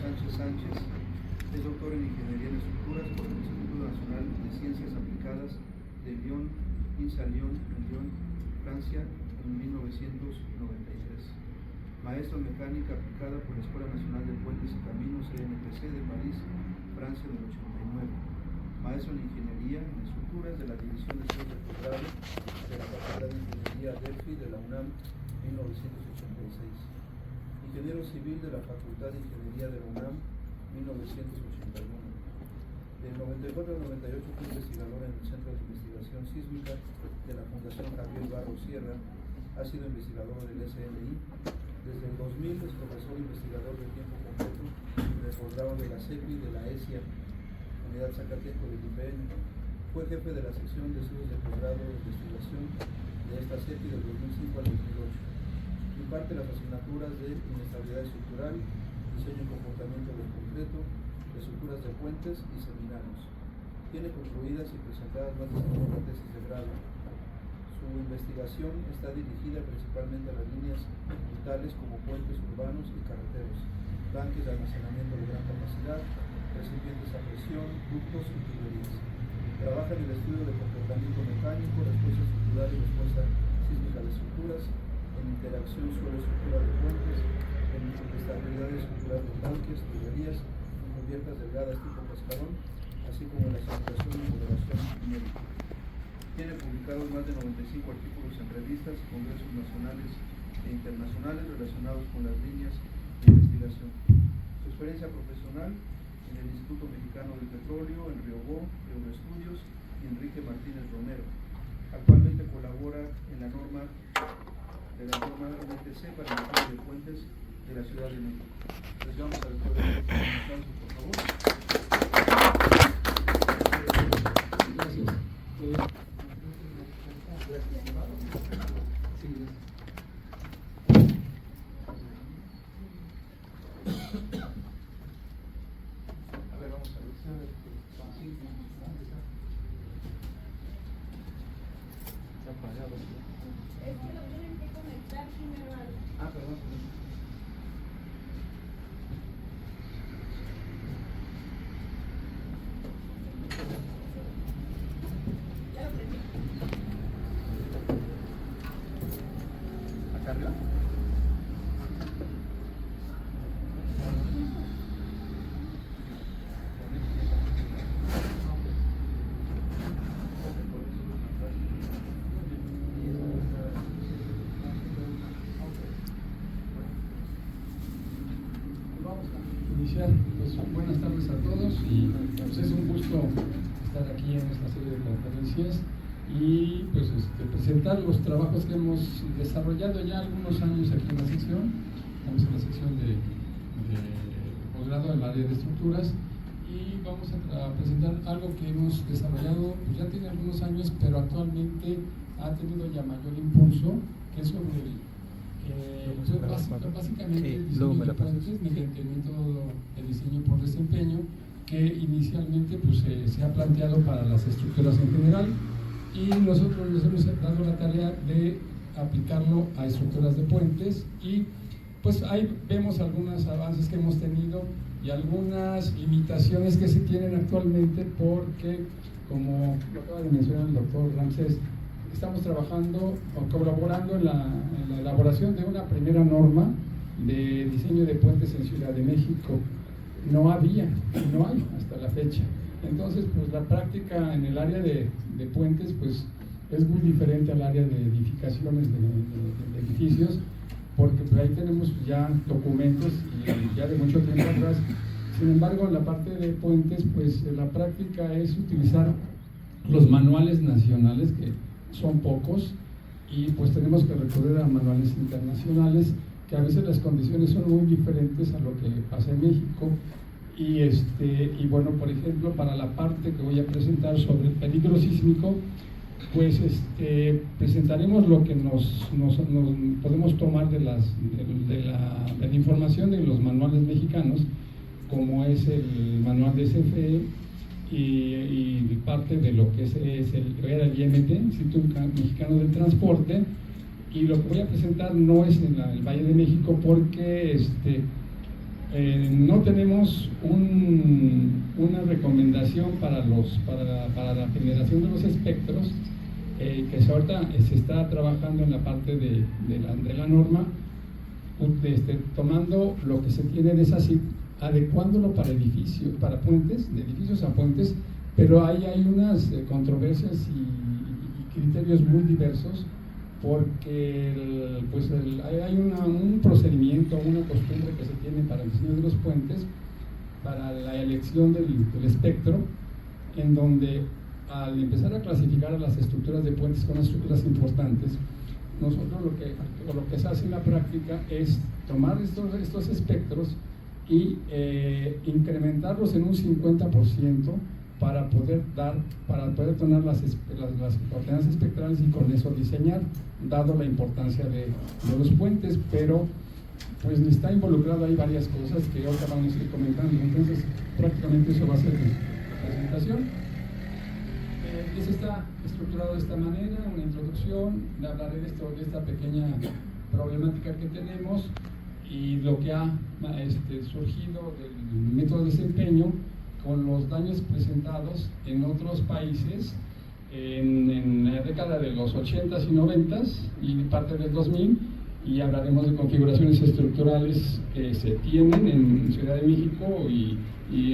Sánchez Sánchez es doctor en Ingeniería en Estructuras por el Instituto Nacional de Ciencias Aplicadas de Lyon, INSA Lyon, en Lyon, Francia, en 1993. Maestro en Mecánica Aplicada por la Escuela Nacional de Puentes y Caminos, ENPC, de París, Francia, en el 89. Maestro en Ingeniería en Estructuras de la División de Estudios de Posgrado de la Facultad de Ingeniería Delphi de la UNAM, 1986. Ingeniero Civil de la Facultad de Ingeniería de la UNAM, 1981. Del 94 al 98 fue investigador en el Centro de Investigación Sísmica de la Fundación Javier Barros Sierra. Ha sido investigador del SNI. Desde el 2000 es profesor investigador de tiempo completo de posgrado de la CEPI de la ESIA, Unidad Zacateco del IPN. Fue jefe de la sección de estudios de posgrado de investigación de esta CEPI del 2005 al 2008. Imparte las asignaturas de Inestabilidad Estructural, Diseño y Comportamiento del Concreto, Estructuras de Puentes y Seminarios. Tiene concluidas y presentadas más de 50 tesis de grado. Su investigación está dirigida principalmente a las líneas vitales como puentes urbanos y carreteros, tanques de almacenamiento de gran capacidad, recipientes a presión, ductos y tuberías. Trabaja en el estudio de comportamiento mecánico, respuesta estructural y respuesta sísmica de estructuras, en interacción suelo-estructura de puentes, en estabilidad estructural de tanques, tuberías, en cubiertas delgadas tipo cascarón, así como en la simulación y modelación numérica. Tiene publicados más de 95 artículos en revistas y congresos nacionales e internacionales relacionados con las líneas de investigación. Su experiencia profesional en el Instituto Mexicano del Petróleo, en Riobó, Euroestudios y Enrique Martínez Romero. Actualmente colabora en la norma NTC para el estudio de puentes de la Ciudad de México. Les damos al doctor un aplauso, por favor. Gracias. A ver, vamos a ver. Está apagado. Es que lo tienen que conectar primero al... Perdón. Ya lo prendí. ¿Acá arriba? Iniciar, pues buenas tardes a todos y pues es un gusto estar aquí en esta serie de conferencias y pues presentar los trabajos que hemos desarrollado ya algunos años aquí en la sección. Estamos en la sección de posgrado en el área de estructuras y vamos a presentar algo que hemos desarrollado, pues ya tiene algunos años, pero actualmente ha tenido ya mayor impulso, que es sobre básicamente Sí, diseño de puentes mediante el método de diseño por desempeño, que inicialmente pues, se ha planteado para las estructuras en general y nosotros nos hemos dado la tarea de aplicarlo a estructuras de puentes y pues ahí vemos algunos avances que hemos tenido y algunas limitaciones que se tienen actualmente porque, como lo acaba de mencionar el doctor Ramsés, estamos trabajando o colaborando en la elaboración de una primera norma de diseño de puentes en Ciudad de México. No había, no hay hasta la fecha. Entonces, pues la práctica en el área de puentes pues es muy diferente al área de edificaciones de edificios, porque pues, ahí tenemos ya documentos y ya de mucho tiempo atrás. Sin embargo, en la parte de puentes, pues la práctica es utilizar los manuales nacionales, que son pocos, y pues tenemos que recurrir a manuales internacionales, que a veces las condiciones son muy diferentes a lo que pasa en México. Y bueno, por ejemplo, para la parte que voy a presentar sobre el peligro sísmico, pues presentaremos lo que nos podemos tomar de la información de los manuales mexicanos, como es el manual de CFE y parte de lo que era el IMT, Instituto Mexicano del Transporte. Y lo que voy a presentar no es en el Valle de México, porque no tenemos una recomendación para la generación de los espectros, que ahorita se está trabajando en la parte de la norma, tomando lo que se tiene de esa SIC, adecuándolo para edificios, para puentes, de edificios a puentes, pero ahí hay unas controversias y criterios muy diversos, porque hay un procedimiento, una costumbre que se tiene para el diseño de los puentes, para la elección del espectro, en donde al empezar a clasificar a las estructuras de puentes con estructuras importantes, nosotros lo que se hace en la práctica es tomar estos espectros y incrementarlos en un 50% para poder tomar las coordenadas espectrales y con eso diseñar, dado la importancia de los puentes, pero pues está involucrado ahí varias cosas que ahora vamos a ir comentando. Entonces prácticamente eso va a ser la presentación. Eso está estructurado de esta manera, una introducción, le hablaré de esta pequeña problemática que tenemos y lo que ha surgido del método de desempeño con los daños presentados en otros países en la década de los 80s y 90s y parte del 2000, y hablaremos de configuraciones estructurales que se tienen en Ciudad de México y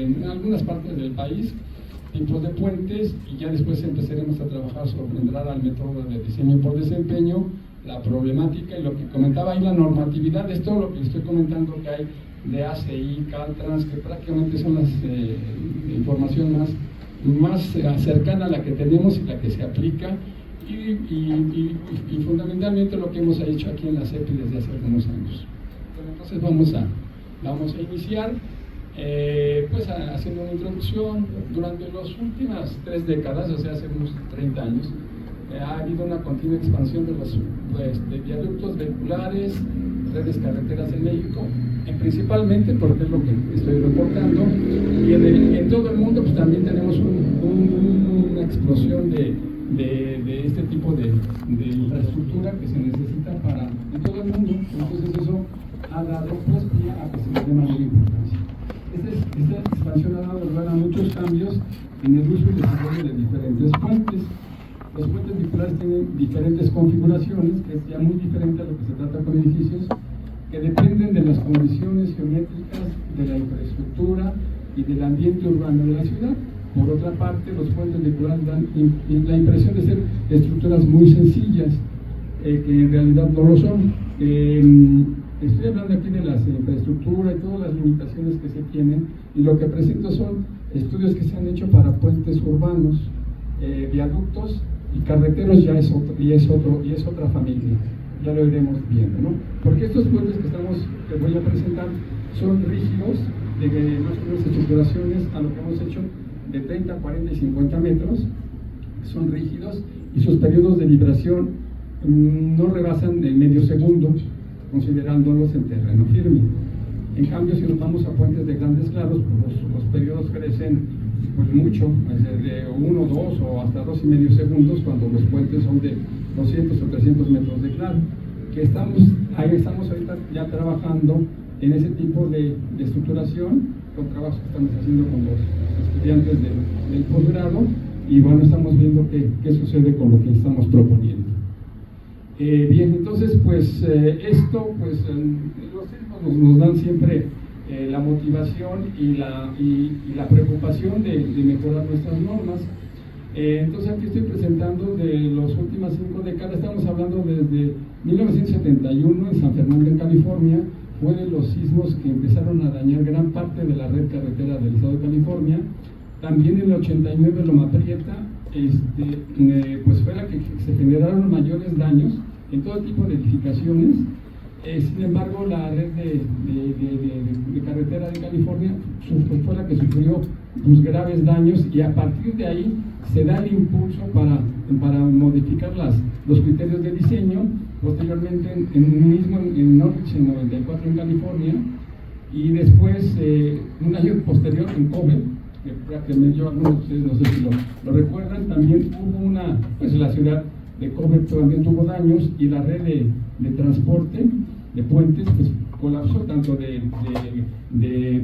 en algunas partes del país, tipos de puentes, y ya después empezaremos a trabajar sobre entrar al método de diseño por desempeño, la problemática y lo que comentaba ahí, la normatividad, es todo lo que estoy comentando que hay de ACI, Caltrans, que prácticamente son las información más cercana a la que tenemos y la que se aplica, y fundamentalmente lo que hemos hecho aquí en la CEPI desde hace algunos años. Entonces vamos a iniciar pues haciendo una introducción. Durante las últimas 3 décadas, o sea, hace unos 30 años, ha habido una continua expansión de los de viaductos vehiculares, redes carreteras en México, principalmente porque es lo que estoy reportando, y en todo el mundo pues también tenemos una explosión de este tipo de infraestructura que se necesita en todo el mundo. Entonces eso ha dado pues pie a que se le dé mayor importancia. Esta expansión ha dado lugar a muchos cambios en el uso y desarrollo de diferentes puentes. Los puentes vehiculares tienen diferentes configuraciones, que es ya muy diferente a lo que se trata con edificios, que dependen de las condiciones geométricas, de la infraestructura y del ambiente urbano de la ciudad. Por otra parte, los puentes vehiculares dan la impresión de ser estructuras muy sencillas, que en realidad no lo son. Estoy hablando aquí de las infraestructuras y todas las limitaciones que se tienen, y lo que presento son estudios que se han hecho para puentes urbanos, viaductos y carreteros. Ya es otra familia, ya lo iremos viendo, ¿no? Porque estos puentes que voy a presentar son rígidos, de nuestras estructuraciones a lo que hemos hecho de 30, 40 y 50 metros, son rígidos, y sus periodos de vibración no rebasan el medio segundo, considerándolos en terreno firme. En cambio, si nos vamos a puentes de grandes claros, los periodos crecen pues mucho, de 1, 2 o hasta 2,5 segundos, cuando los puentes son de 200 o 300 metros de claro. Ahí estamos ahorita ya trabajando en ese tipo de estructuración, con trabajos que estamos haciendo con los estudiantes del posgrado, y bueno, estamos viendo qué sucede con lo que estamos proponiendo. Bien, entonces pues esto, pues los sismos nos dan siempre la motivación y la preocupación de mejorar nuestras normas. Entonces aquí estoy presentando de las últimas 5 décadas. Estamos hablando desde 1971 en San Fernando, en California. Fue de los sismos que empezaron a dañar gran parte de la red carretera del estado de California. También en el 89 Loma Prieta, pues fue la que se generaron mayores daños en todo tipo de edificaciones. Sin embargo, la red de carretera de California fue la que sufrió pues, graves daños, y a partir de ahí se da el impulso para modificar los criterios de diseño. Posteriormente en Norwich, en 94 en California, y después un año posterior en Kobe, que prácticamente yo, algunos de ustedes no sé si lo recuerdan, también hubo pues la ciudad de Kobe también tuvo daños, y la red de transporte de puentes pues colapso tanto de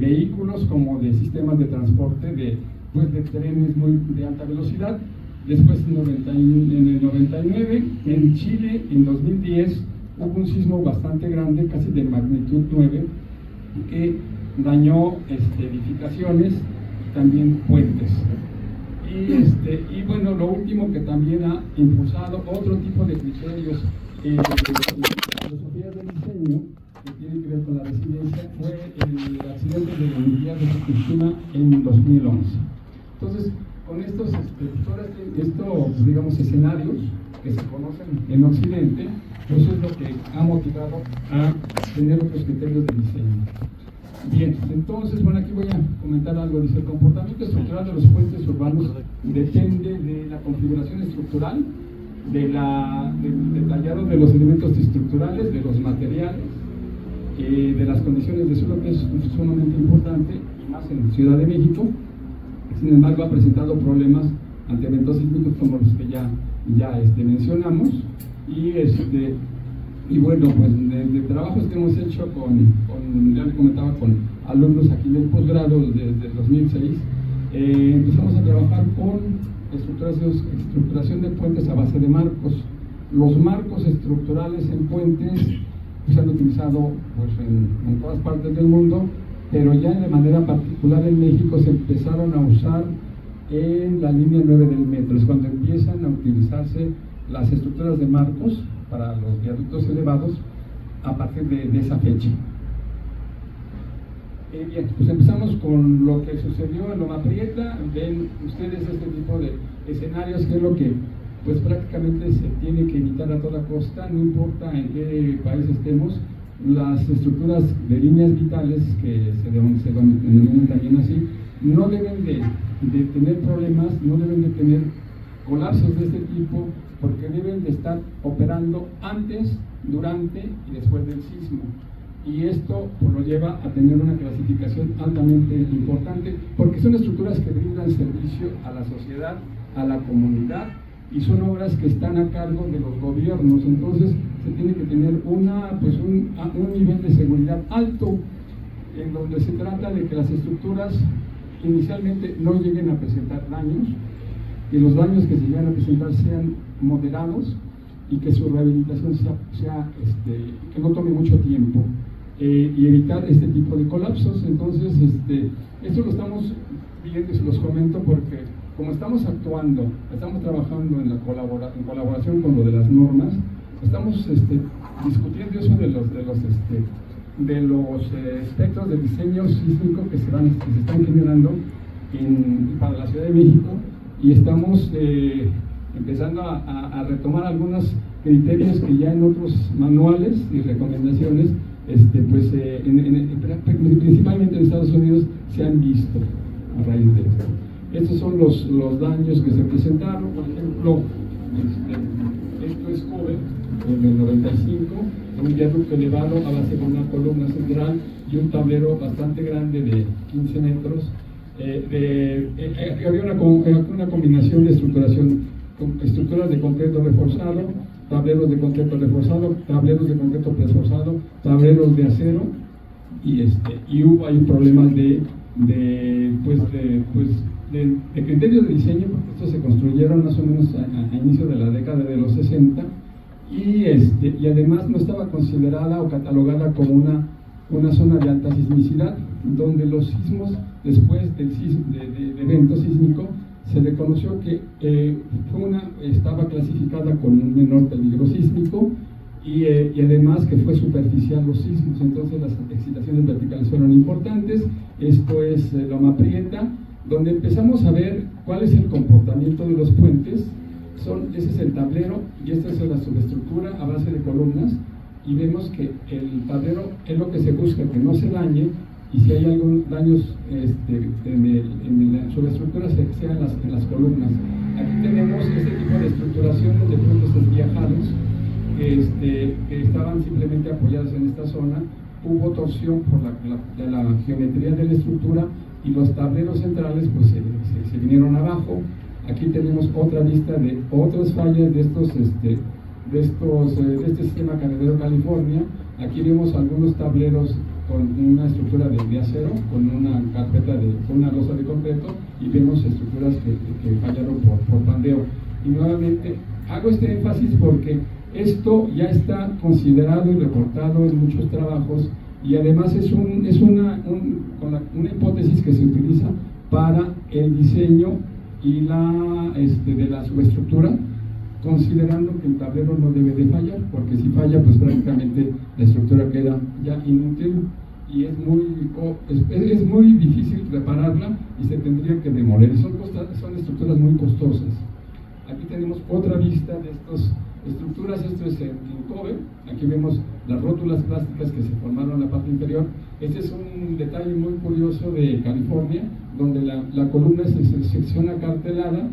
vehículos como de sistemas de transporte de trenes de alta velocidad. Después en el 99, en Chile, en 2010, hubo un sismo bastante grande, casi de magnitud 9, que dañó edificaciones y también puentes. Y bueno, lo último que también ha impulsado otro tipo de criterios de filosofía del diseño que tiene que ver con la resiliencia fue el accidente de la unidad de Fukushima en 2011. Entonces, con estos digamos, escenarios que se conocen en Occidente, pues es lo que ha motivado a tener otros criterios de diseño. Bien, entonces, bueno, aquí voy a comentar algo. Dice, el comportamiento estructural de los puentes urbanos depende de la configuración estructural, del detallado de los elementos estructurales, de los materiales, de las condiciones de suelo, que es sumamente importante, y más en Ciudad de México. Sin embargo, ha presentado problemas ante eventos sísmicos como los que ya mencionamos. Y bueno, pues de trabajos que hemos hecho ya le comentaba, con alumnos aquí del posgrado desde el 2006, empezamos a trabajar con estructuración de puentes a base de marcos. Los marcos estructurales en puentes se han utilizado pues, en todas partes del mundo, pero ya de manera particular en México se empezaron a usar en la línea 9 del metro. Es cuando empiezan a utilizarse las estructuras de marcos para los viaductos elevados a partir de esa fecha. Bien, pues empezamos con lo que sucedió en Loma Prieta. Ven ustedes este tipo de escenarios, que es lo que pues prácticamente se tiene que evitar a toda costa, no importa en qué país estemos. Las estructuras de líneas vitales, que se denominan también así, no deben de tener problemas, no deben de tener colapsos de este tipo, porque deben de estar operando antes, durante y después del sismo. Y esto pues, lo lleva a tener una clasificación altamente importante, porque son estructuras que brindan servicio a la sociedad, a la comunidad, y son obras que están a cargo de los gobiernos. Entonces se tiene que tener un nivel de seguridad alto, en donde se trata de que las estructuras inicialmente no lleguen a presentar daños, que los daños que se llegan a presentar sean moderados y que su rehabilitación que no tome mucho tiempo, y evitar este tipo de colapsos. Entonces, esto lo estamos viendo y se los comento porque como estamos actuando, estamos trabajando en colaboración con lo de las normas, estamos discutiendo eso de los espectros de diseño sísmico que se están generando para la Ciudad de México, y estamos empezando a retomar algunos criterios que ya en otros manuales y recomendaciones, principalmente en Estados Unidos, se han visto a raíz de esto. Estos son los daños que se presentaron. Por ejemplo, esto es Kobe en el 95, un viaducto elevado a base de una columna central y un tablero bastante grande de 15 metros. Había una combinación de estructuras de concreto reforzado, tableros de concreto reforzado, tableros de concreto preforzado, tableros de acero, y hubo ahí problemas de criterios de diseño, porque estos se construyeron más o menos a inicio de la década de los 60, y además no estaba considerada o catalogada como una zona de alta sismicidad, donde los sismos, después del evento sísmico, se reconoció que estaba clasificada con un menor peligro sísmico, y además que fue superficial los sismos. Entonces las excitaciones verticales fueron importantes. Esto es Loma Prieta, donde empezamos a ver cuál es el comportamiento de los puentes. Ese es el tablero y esta es la subestructura a base de columnas, y vemos que el tablero es lo que se busca, que no se dañe, y si hay algún daños en la subestructura, sean en las columnas. Aquí tenemos este tipo de estructuraciones de puentes desviajados que estaban simplemente apoyados en esta zona. Hubo torsión por la geometría de la estructura, y los tableros centrales pues se vinieron abajo. Aquí tenemos otra vista de otras fallas de este sistema Canedero California, Aquí vemos algunos tableros con una estructura de acero, con una carpeta con una losa de concreto, y vemos estructuras que fallaron por pandeo. Y nuevamente hago este énfasis porque esto ya está considerado y reportado en muchos trabajos, y además es una hipótesis que se utiliza para el diseño y de la subestructura, considerando que el tablero no debe de fallar, porque si falla, pues prácticamente la estructura queda ya inútil y es muy difícil repararla y se tendría que demoler. Son estructuras muy costosas. Aquí tenemos otra vista de estas estructuras. Esto es en Kobe. Aquí vemos las rótulas plásticas que se formaron en la parte inferior. Este es un detalle muy curioso de California, donde la columna es sección acartelada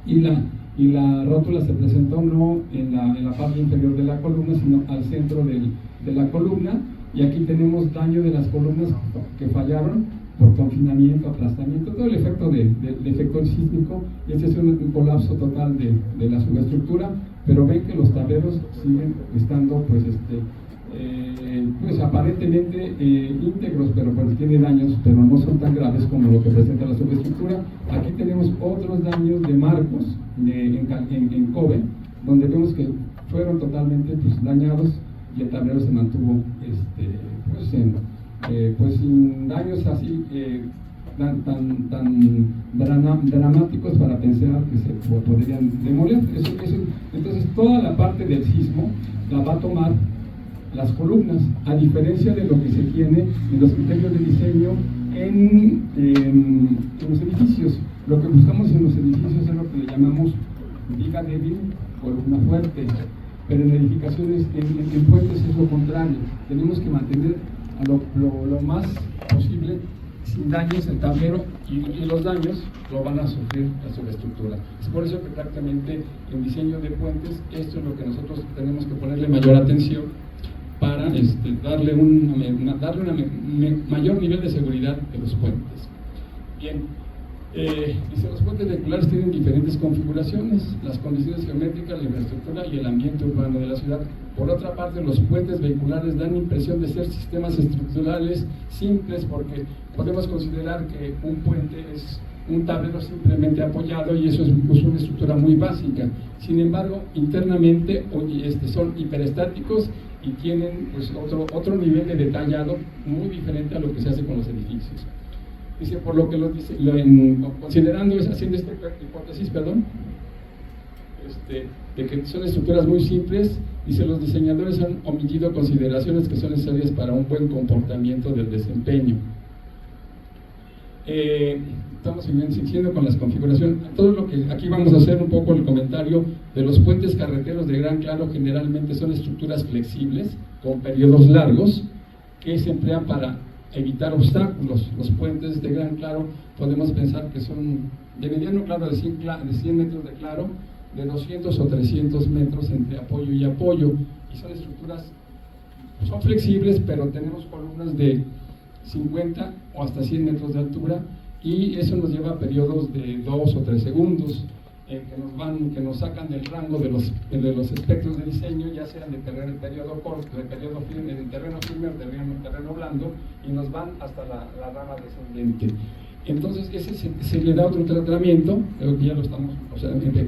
y la rótula se presentó no en la parte inferior de la columna, sino al centro de la columna. Y aquí tenemos daño de las columnas que fallaron por confinamiento, aplastamiento, todo el efecto del efecto sísmico. Y este es un colapso total de la subestructura, pero ven que los tableros siguen estando pues aparentemente íntegros, pero pues tiene daños, pero no son tan graves como lo que presenta la subestructura. Aquí tenemos otros daños de marcos en Kobe, donde vemos que fueron totalmente dañados y el tablero se mantuvo sin daños así tan dramáticos para pensar que se podrían demoler. Entonces toda la parte del sismo la va a tomar las columnas, a diferencia de lo que se tiene en los criterios de diseño en los edificios. Lo que buscamos en los edificios es lo que le llamamos viga débil, columna fuerte, pero en edificaciones, en puentes es lo contrario. Tenemos que mantener lo más posible sin daños el tablero, y los daños lo van a sufrir la subestructura. Es por eso que prácticamente en diseño de puentes esto es lo que nosotros tenemos que ponerle mayor atención para darle un mayor nivel de seguridad de los puentes. Bien, dice, los puentes vehiculares tienen diferentes configuraciones, las condiciones geométricas, la infraestructura y el ambiente urbano de la ciudad. Por otra parte, los puentes vehiculares dan impresión de ser sistemas estructurales simples, porque podemos considerar que un puente es un tablero simplemente apoyado, y eso es una estructura muy básica. Sin embargo, internamente son hiperestáticos y tienen otro nivel de detallado muy diferente a lo que se hace con los edificios. Dice, por lo que haciendo esta hipótesis, de que son estructuras muy simples, dice, los diseñadores han omitido consideraciones que son necesarias para un buen comportamiento del desempeño. Estamos siguiendo con las configuraciones. Todo lo que aquí vamos a hacer un poco el comentario de los puentes carreteros de gran claro. Generalmente son estructuras flexibles con periodos largos que se emplean para evitar obstáculos. Los puentes de gran claro podemos pensar que son de mediano claro de 100 metros de claro, de 200 o 300 metros entre apoyo y apoyo, y son estructuras, son flexibles, pero tenemos columnas de 50 o hasta 100 metros de altura, y eso nos lleva a periodos de 2 o 3 segundos que nos sacan del rango de los espectros de diseño, ya sean de periodo corto, de periodo firme, de terreno firme o de terreno blando, y nos van hasta la rama descendente. Entonces ese se le da otro tratamiento, creo que ya lo estamos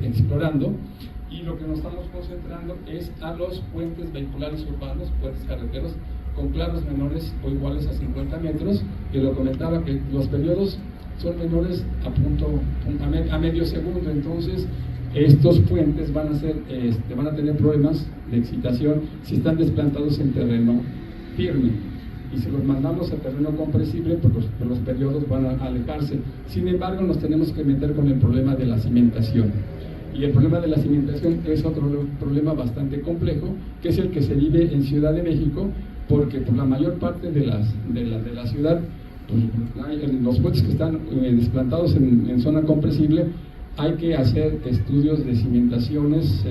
explorando, y lo que nos estamos concentrando es a los puentes vehiculares urbanos, puentes carreteros con claros menores o iguales a 50 metros, que lo comentaba que los periodos son menores a medio segundo. Entonces estos puentes van a tener problemas de excitación si están desplantados en terreno firme, y si los mandamos a terreno compresible, pues los periodos van a alejarse. Sin embargo, nos tenemos que meter con el problema de la cimentación, y el problema de la cimentación es otro problema bastante complejo, que es el que se vive en Ciudad de México, porque por la mayor parte de la ciudad, los puentes que están desplantados en zona compresible, hay que hacer estudios de cimentaciones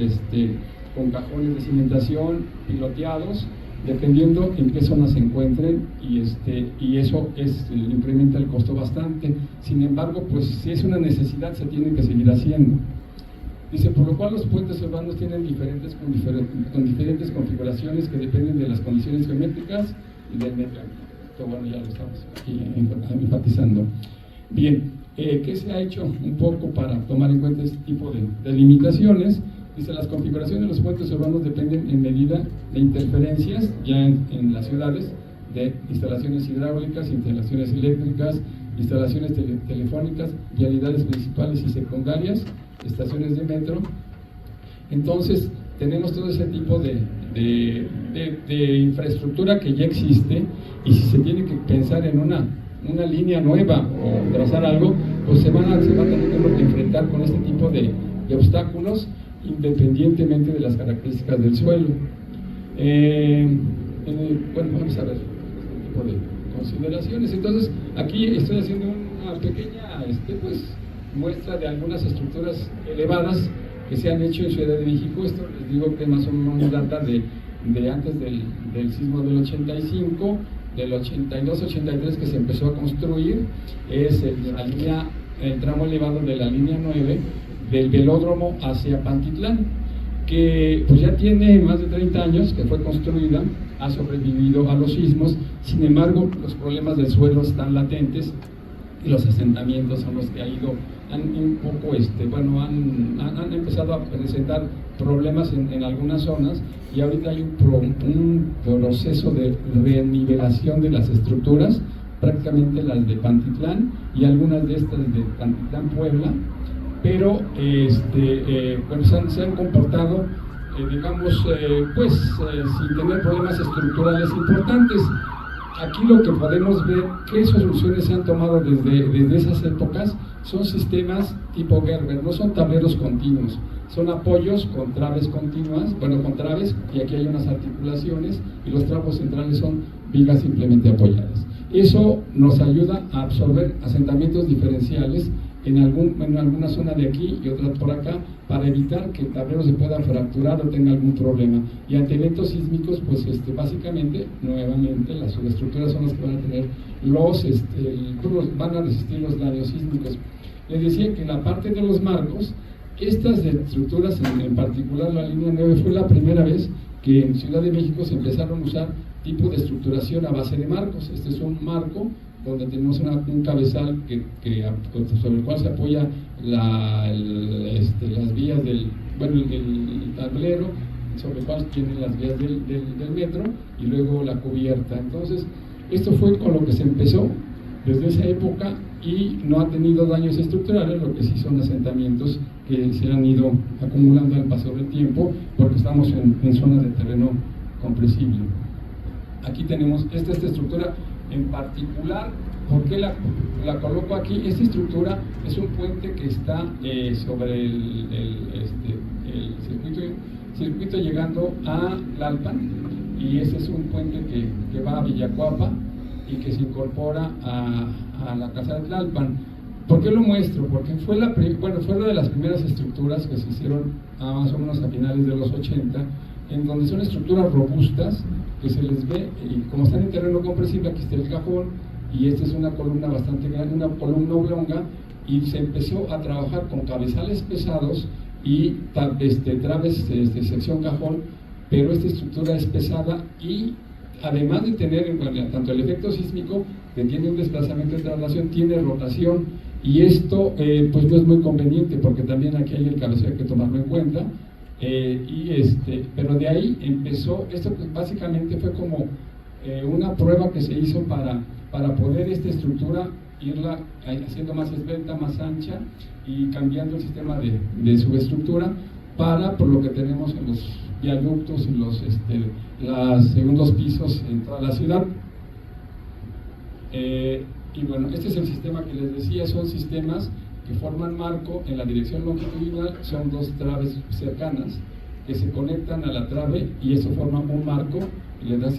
con cajones de cimentación piloteados, dependiendo en qué zona se encuentren, y eso incrementa el costo bastante. Sin embargo, pues si es una necesidad, se tiene que seguir haciendo. Dice, por lo cual los puentes urbanos tienen con diferentes configuraciones que dependen de las condiciones geométricas y del medio ambiente. Pero bueno, ya lo estamos aquí enfatizando. Bien, ¿qué se ha hecho un poco para tomar en cuenta este tipo de limitaciones? Dice, las configuraciones de los puentes urbanos dependen en medida de interferencias ya en las ciudades, de instalaciones hidráulicas, instalaciones eléctricas, instalaciones telefónicas, vialidades principales y secundarias, estaciones de metro. Entonces, tenemos todo ese tipo de infraestructura que ya existe, y si se tiene que pensar en una línea nueva o trazar algo, pues se van a tener que enfrentar con este tipo de obstáculos, independientemente de las características del suelo. Bueno, vamos a ver este tipo de consideraciones. Entonces, aquí estoy haciendo una pequeña muestra de algunas estructuras elevadas que se han hecho en Ciudad de México. Esto les digo que más o menos data de antes del sismo del 85, del 82-83 que se empezó a construir. Es el tramo elevado de la línea 9 del velódromo hacia Pantitlán, que pues ya tiene más de 30 años que fue construida, ha sobrevivido a los sismos. Sin embargo, los problemas del suelo están latentes y los asentamientos son los que han empezado a presentar problemas en algunas zonas, y ahorita hay un proceso de renivelación de las estructuras, prácticamente las de Pantitlán y algunas de estas de Pantitlán, Puebla, pero se han comportado, sin tener problemas estructurales importantes. Aquí lo que podemos ver, qué soluciones se han tomado desde esas épocas, son sistemas tipo Gerber, no son tableros continuos, son apoyos con traves continuas, con traves, y aquí hay unas articulaciones, y los tramos centrales son vigas simplemente apoyadas. Eso nos ayuda a absorber asentamientos diferenciales en alguna zona de aquí y otra por acá, para evitar que el tablero se pueda fracturar o tenga algún problema. Y ante eventos sísmicos, pues básicamente, nuevamente, las subestructuras son las que van a tener van a resistir los daños sísmicos. Les decía que en la parte de los marcos, estas estructuras, en particular la línea 9, fue la primera vez que en Ciudad de México se empezaron a usar tipo de estructuración a base de marcos. Este es un marco donde tenemos un cabezal sobre el cual se apoya las vías el tablero, sobre el cual tiene las vías del metro, y luego la cubierta. Entonces, esto fue con lo que se empezó desde esa época, y no ha tenido daños estructurales, lo que sí son asentamientos que se han ido acumulando al paso del tiempo, porque estamos en zonas de terreno compresible. Aquí tenemos esta estructura en particular. ¿Por qué la coloco aquí? Esta estructura es un puente que está sobre el circuito llegando a Tlalpan, y ese es un puente que va a Villacuapa y que se incorpora a la casa de Tlalpan. ¿Por qué lo muestro? Porque fue una de las primeras estructuras que se hicieron más o menos a finales de los 80, en donde son estructuras robustas que se les ve, y como están en terreno compresible, aquí está el cajón, y esta es una columna bastante grande, una columna oblonga, y se empezó a trabajar con cabezales pesados y traves de sección cajón, pero esta estructura es pesada, y además de tener tanto el efecto sísmico, que tiene un desplazamiento de traslación, tiene rotación, y esto pues no es muy conveniente, porque también aquí hay el cabezal que tomarlo en cuenta. Pero de ahí empezó, esto básicamente fue como una prueba que se hizo para poder esta estructura irla haciendo más esbelta, más ancha, y cambiando el sistema de subestructura por lo que tenemos en los viaductos y los segundos pisos en toda la ciudad. Y bueno, este es el sistema que les decía, son sistemas que forman marco en la dirección longitudinal, son dos traves cercanas que se conectan a la trave, y eso forma un marco y le da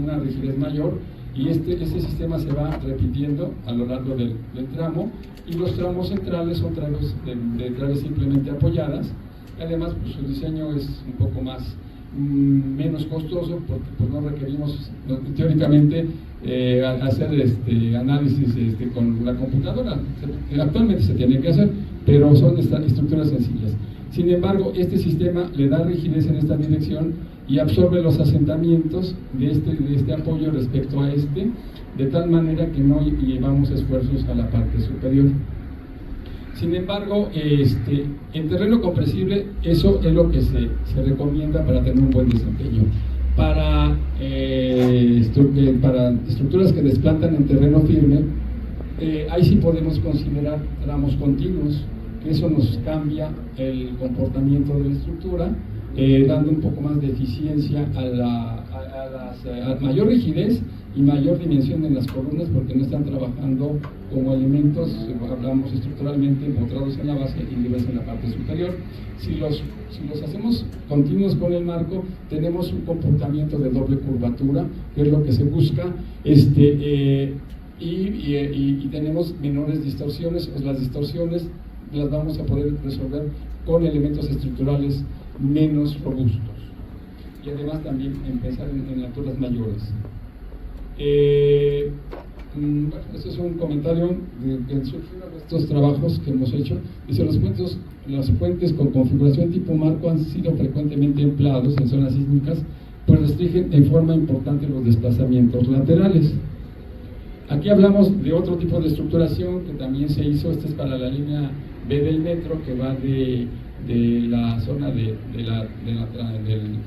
una rigidez mayor, y este sistema se va repitiendo a lo largo del tramo, y los tramos centrales son traves de traves simplemente apoyadas. Además, pues, su diseño es un poco menos costoso, porque pues no requerimos teóricamente hacer análisis con la computadora. Actualmente se tiene que hacer, pero son estructuras sencillas. Sin embargo, este sistema le da rigidez en esta dirección y absorbe los asentamientos de este apoyo respecto a de tal manera que no llevamos esfuerzos a la parte superior. Sin embargo, en terreno compresible, eso es lo que se recomienda para tener un buen desempeño. Para estructuras que desplantan en terreno firme, ahí sí podemos considerar tramos continuos, que eso nos cambia el comportamiento de la estructura, dando un poco más de eficiencia a mayor rigidez y mayor dimensión en las columnas, porque no están trabajando como elementos, hablamos estructuralmente, empotrados en la base y libres en la parte superior. Si los hacemos continuos con el marco, tenemos un comportamiento de doble curvatura, que es lo que se busca, y tenemos menores distorsiones. Las distorsiones las vamos a poder resolver con elementos estructurales menos robustos, y además también empezar en alturas mayores. Bueno, este es un comentario de estos trabajos que hemos hecho. Dice: los puentes con configuración tipo marco han sido frecuentemente empleados en zonas sísmicas, pues restringen en forma importante los desplazamientos laterales. Aquí hablamos de otro tipo de estructuración que también se hizo. Este es para la línea B del metro, que va de la zona del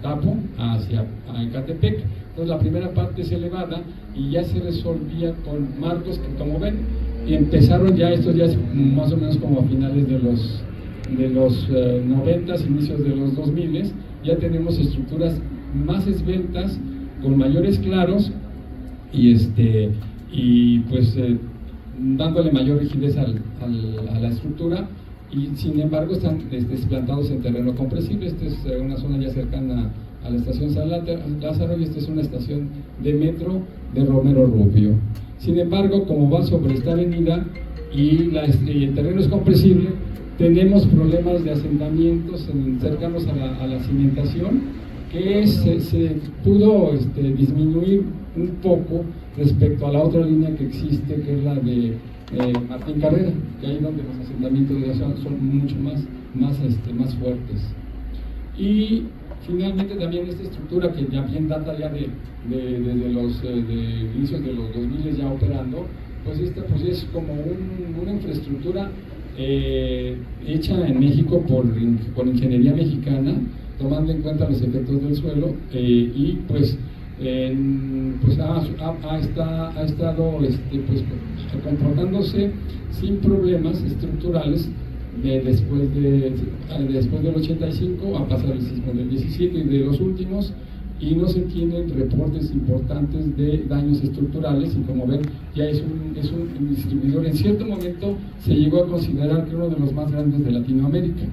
Tapo hacia Ecatepec. Entonces la primera parte es elevada y ya se resolvía con marcos que, como ven, empezaron ya, estos ya es más o menos como a finales de los 90s, inicios de los 2000, ya tenemos estructuras más esbeltas, con mayores claros y pues dándole mayor rigidez a la estructura, y sin embargo están desplantados en terreno compresible. Esta es una zona ya cercana a la estación San Lázaro, y esta es una estación de metro de Romero Rubio. Sin embargo, como va sobre esta avenida y el terreno es compresible, tenemos problemas de asentamientos cercanos a la cimentación, que se pudo disminuir un poco respecto a la otra línea que existe, que es la de Martín Carrera, que ahí donde los asentamientos de la zona son mucho más fuertes. Y finalmente también esta estructura, que ya bien data ya desde los inicios de los 2000 ya operando, pues esta pues es como una infraestructura hecha en México por ingeniería mexicana, tomando en cuenta los efectos del suelo, y pues ha estado pues comportándose sin problemas estructurales después del 85, a pasar el sismo del 17 y de los últimos, y no se tienen reportes importantes de daños estructurales. Y como ven, ya es un distribuidor. En cierto momento se llegó a considerar que uno de los más grandes de Latinoamérica.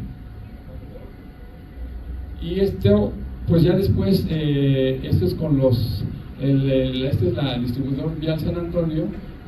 Y esto, pues ya después, esto es con este es la distribuidor vial San Antonio,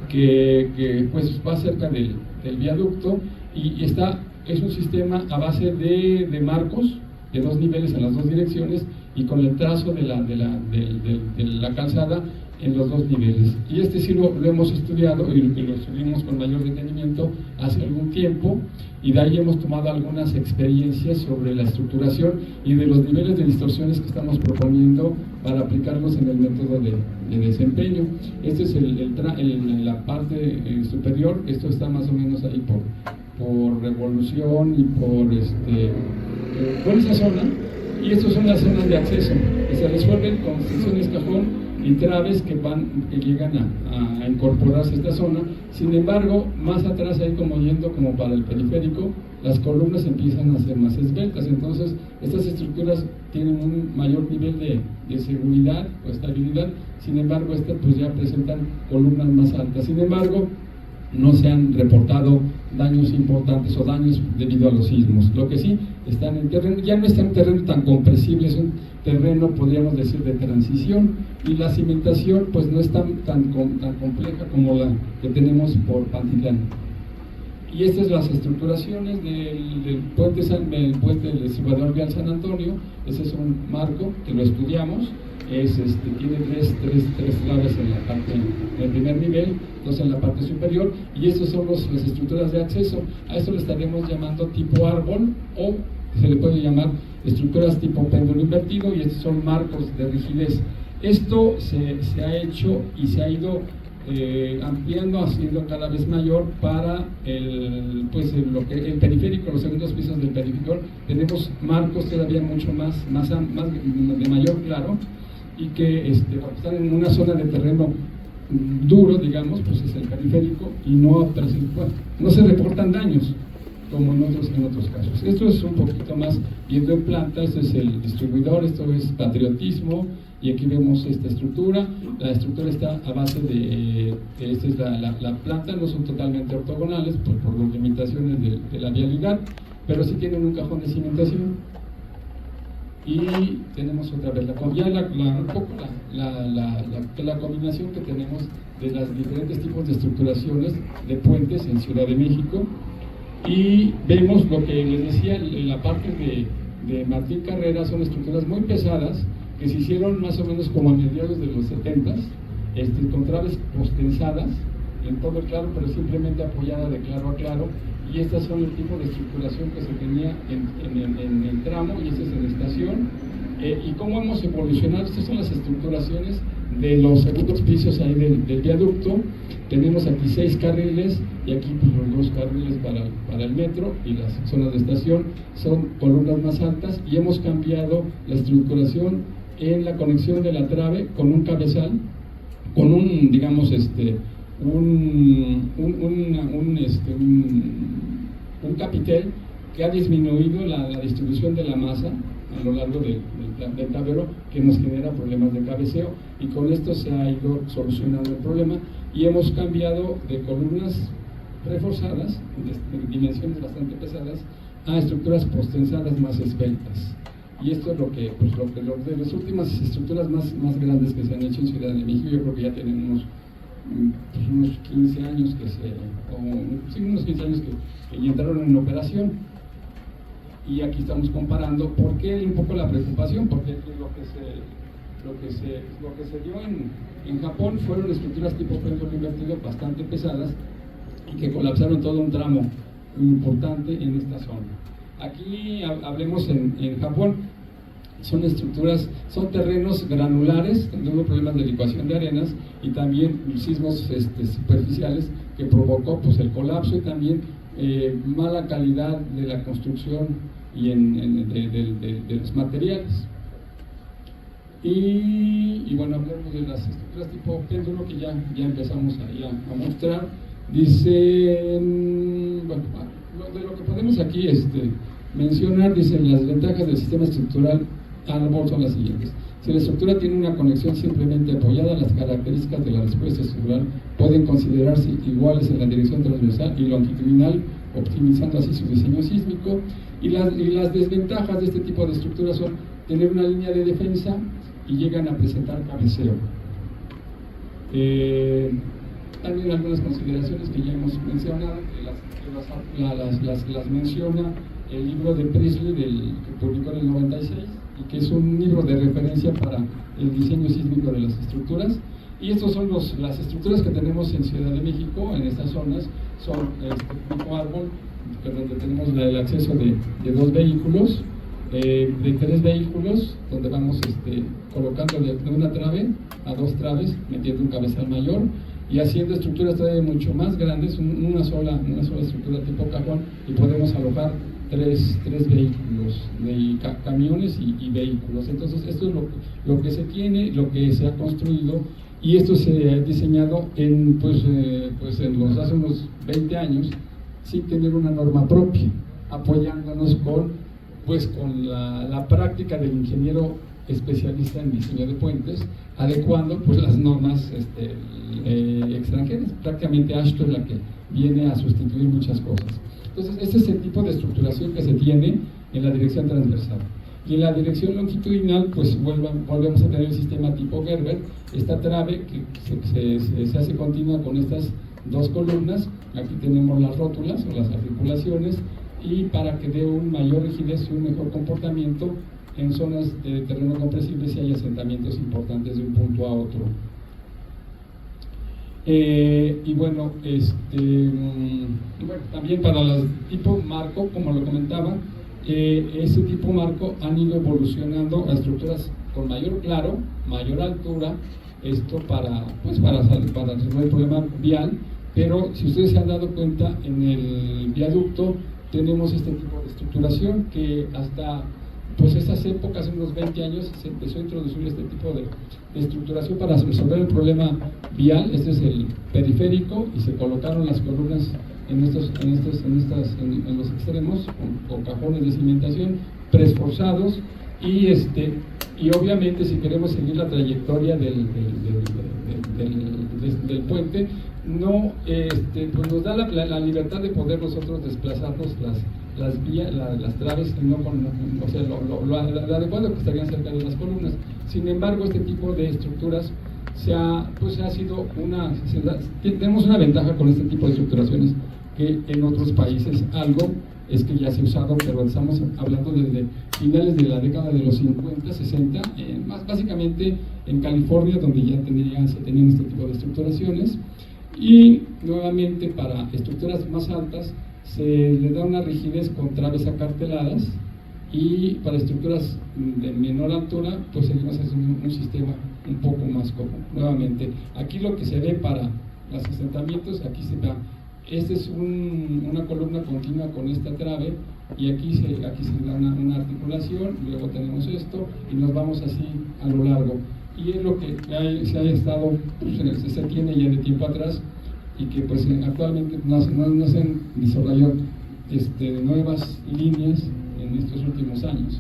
que pues va cerca del viaducto, y es un sistema a base de marcos de 2 niveles en las 2 direcciones, y con el trazo de la calzada en los 2 niveles. Y sí lo hemos estudiado y lo estuvimos con mayor detenimiento hace algún tiempo, y de ahí hemos tomado algunas experiencias sobre la estructuración y de los niveles de distorsiones que estamos proponiendo para aplicarlos en el método de desempeño. Este es la parte superior. Esto está más o menos ahí por Revolución y por esa zona, y estas son las zonas de acceso que se resuelven con secciones cajón y traves que llegan a incorporarse a esta zona. Sin embargo, más atrás, ahí como yendo como para el periférico, las columnas empiezan a ser más esbeltas. Entonces estas estructuras tienen un mayor nivel de seguridad o estabilidad. Sin embargo, estas pues ya presentan columnas más altas. Sin embargo, no se han reportado daños importantes o daños debido a los sismos. Lo que sí están en terreno, ya no está en terreno tan compresible, es un terreno, podríamos decir, de transición, y la cimentación pues no es tan compleja como la que tenemos por Pantitlán. Y estas son las estructuraciones del puente del distribuidor vial San Antonio. Ese es un marco que lo estudiamos, tiene tres traves en la parte del primer nivel, dos en la parte superior, y estas son las estructuras de acceso. A esto le estaremos llamando tipo árbol, o se le puede llamar estructuras tipo péndulo invertido, y estos son marcos de rigidez. Esto se ha hecho y se ha ido ampliando, haciendo cada vez mayor para el periférico, los segundos pisos del periférico. Tenemos marcos todavía mucho más de mayor claro, y que están en una zona de terreno duro, digamos, pues es el periférico, y no se reportan daños como en otros casos. Esto es un poquito más viendo en planta. Este es el distribuidor, esto es patriotismo, y aquí vemos esta estructura. La estructura está a base de esta es la planta, no son totalmente ortogonales por las limitaciones de la vialidad, pero sí tienen un cajón de cimentación. Y tenemos otra vez la combinación que tenemos de los diferentes tipos de estructuraciones de puentes en Ciudad de México. Y vemos lo que les decía en la parte de Martín Carrera, son estructuras muy pesadas que se hicieron más o menos como a mediados de los 70s, con traves postensadas en todo el claro, pero simplemente apoyada de claro a claro. Y estas son el tipo de estructuración que se tenía en el tramo, y este es en estación. Y cómo hemos evolucionado. Estas son las estructuraciones de los segundos pisos ahí del viaducto. Tenemos aquí 6 carriles, y aquí pues, los 2 carriles para el metro, y las zonas de estación son columnas más altas, y hemos cambiado la estructuración en la conexión de la trave con un cabezal, con un, digamos, un capitel que ha disminuido la distribución de la masa a lo largo del tablero, que nos genera problemas de cabeceo, y con esto se ha ido solucionando el problema, y hemos cambiado de columnas reforzadas de dimensiones bastante pesadas a estructuras postensadas más esbeltas. Y esto es lo que de las últimas estructuras más grandes que se han hecho en Ciudad de México. Yo creo que ya tienen unos 15 años unos 15 años que ya entraron en operación. Y aquí estamos comparando por qué un poco la preocupación, porque lo que se dio en Japón fueron estructuras tipo péndulo invertido bastante pesadas, y que colapsaron todo un tramo importante en esta zona. Aquí hablemos en Japón. Son terrenos granulares, teniendo problemas de licuación de arenas, y también sismos superficiales que provocó pues el colapso, y también mala calidad de la construcción y de los materiales. Y bueno, hablemos de las estructuras tipo péndulo que ya empezamos ahí a mostrar. Dicen, bueno, de lo que podemos aquí mencionar, dicen las ventajas del sistema estructural árbol son las siguientes. Si la estructura tiene una conexión simplemente apoyada, las características de la respuesta estructural pueden considerarse iguales en la dirección transversal y longitudinal, optimizando así su diseño sísmico. Y las desventajas de este tipo de estructuras son tener una línea de defensa y llegan a presentar cabeceo. También algunas consideraciones que ya hemos mencionado, que las menciona el libro de Priestley que publicó en el 96, y que es un libro de referencia para el diseño sísmico de las estructuras. Y estos son las estructuras que tenemos en Ciudad de México, en estas zonas. Son tipo árbol, donde tenemos el acceso de 2 vehículos, de 3 vehículos, donde vamos colocando de una trave a 2 traves, metiendo un cabezal mayor, y haciendo estructuras todavía mucho más grandes, una sola estructura tipo cajón, y podemos alojar 3 vehículos, camiones y vehículos. Entonces esto es lo que se tiene, lo que se ha construido, y esto se ha diseñado hace unos 20 años, sin tener una norma propia, apoyándonos con la práctica del ingeniero especialista en diseño de puentes, adecuando las normas extranjeras. Prácticamente AASHTO es la que viene a sustituir muchas cosas. Entonces, este es el tipo de estructuración que se tiene en la dirección transversal. Y en la dirección longitudinal, pues volvemos a tener el sistema tipo Gerber, esta trave que se hace continua con estas 2 columnas. Aquí tenemos las rótulas o las articulaciones, y para que dé una mayor rigidez y un mejor comportamiento en zonas de terreno compresible si hay asentamientos importantes de un punto a otro. Y bueno, también para el tipo marco, como lo comentaba, ese tipo marco han ido evolucionando a estructuras con mayor claro, mayor altura, esto para resolver el problema vial. Pero si ustedes se han dado cuenta, en el viaducto tenemos este tipo de estructuración que hasta pues esas épocas, unos 20 años, se empezó a introducir este tipo de estructuración para resolver el problema vial. Este es el periférico y se colocaron las columnas en los extremos con cajones de cimentación preesforzados y obviamente si queremos seguir la trayectoria del puente, no, pues nos da la libertad de poder nosotros desplazarnos las traves, no o sea, lo adecuado que estarían cerca de las columnas. Sin embargo, este tipo de estructuras tenemos una ventaja con este tipo de estructuraciones que en otros países algo es que ya se ha usado, pero estamos hablando desde finales de la década de los 50, 60, más básicamente en California, donde ya se tenían este tipo de estructuraciones. Y nuevamente para estructuras más altas se le da una rigidez con traves acarteladas, y para estructuras de menor altura pues seguimos haciendo un sistema un poco más cómodo. Nuevamente, aquí lo que se ve para los asentamientos, aquí se da, esta es una columna continua con esta trave, y aquí se da una articulación, luego tenemos esto y nos vamos así a lo largo. Y es lo que se ha estado, pues, se tiene ya de tiempo atrás, y que pues actualmente no se han desarrollado nuevas líneas en estos últimos años.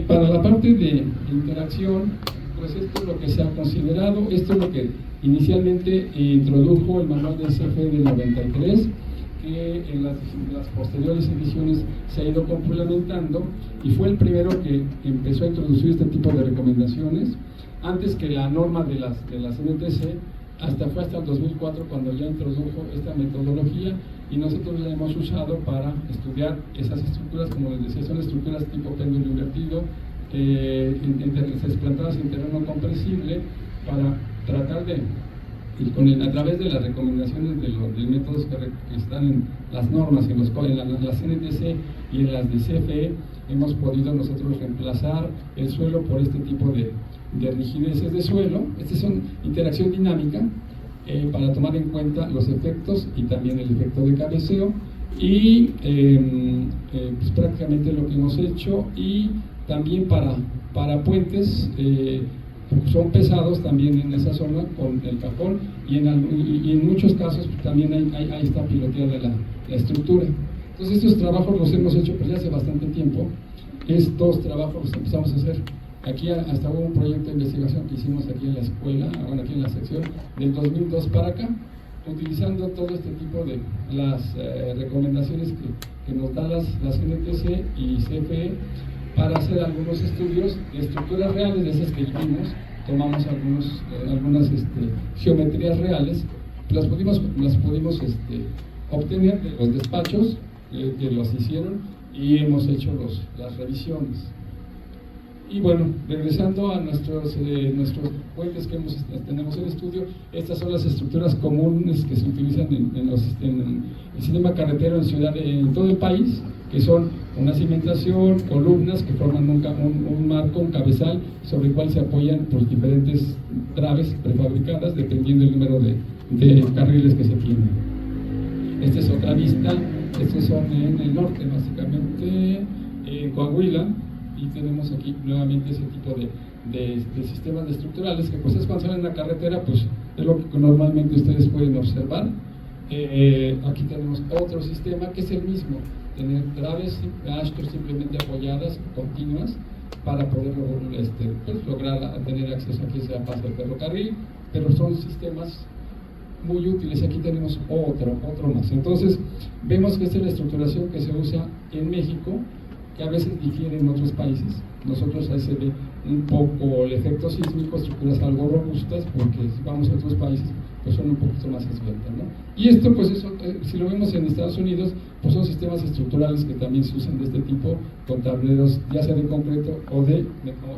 Para la parte de interacción, pues esto es lo que se ha considerado, esto es lo que inicialmente introdujo el manual del CFE del 93, que en las posteriores ediciones se ha ido complementando, y fue el primero que empezó a introducir este tipo de recomendaciones, antes que la norma de las NTC, fue hasta el 2004 cuando ya introdujo esta metodología, y nosotros la hemos usado para estudiar esas estructuras, como les decía, son estructuras tipo péndulo invertido, plantadas en terreno compresible, para tratar de, a través de las recomendaciones de métodos que están en las normas, en las NTC y en las de CFE, hemos podido nosotros reemplazar el suelo por este tipo de rigideces de suelo. Estas son interacción dinámica, para tomar en cuenta los efectos y también el efecto de cabeceo, y pues prácticamente lo que hemos hecho. Y también para puentes, son pesados también en esa zona con el cajón, y en muchos casos pues, también ahí está piloteada la estructura. Entonces estos trabajos los hemos hecho pues ya hace bastante tiempo. Estos trabajos los empezamos a hacer aquí, hasta hubo un proyecto de investigación que hicimos aquí en la escuela, aquí en la sección, del 2002 para acá, utilizando todo este tipo de las recomendaciones que nos dan las NTC y CFE, para hacer algunos estudios de estructuras reales, de esas que vimos. Tomamos algunas geometrías reales, las pudimos obtener de los despachos que los hicieron, y hemos hecho las revisiones. Y bueno, regresando a nuestros puentes que tenemos en estudio, estas son las estructuras comunes que se utilizan en el sistema carretero en todo el país, que son una cimentación, columnas que forman un marco, un cabezal, sobre el cual se apoyan pues, diferentes traves prefabricadas, dependiendo del número de carriles que se tienen. Esta es otra vista, estos son en el norte, básicamente, en Coahuila. Y tenemos aquí nuevamente ese tipo de sistemas estructurales, que pues es cuando salen en la carretera, pues es lo que normalmente ustedes pueden observar. Aquí tenemos otro sistema que es el mismo, tener traves, ashters simplemente apoyadas, continuas, para poder pues, lograr tener acceso aquí sea paso del ferrocarril, pero son sistemas muy útiles. Aquí tenemos otro más. Entonces vemos que esta es la estructuración que se usa en México, que a veces difiere en otros países. Nosotros ahí se ve un poco el efecto sísmico, estructuras algo robustas, porque si vamos a otros países pues son un poquito más esbeltas, ¿no? Y esto, pues eso, si lo vemos en Estados Unidos, pues son sistemas estructurales que también se usan de este tipo, con tableros ya sea de concreto o de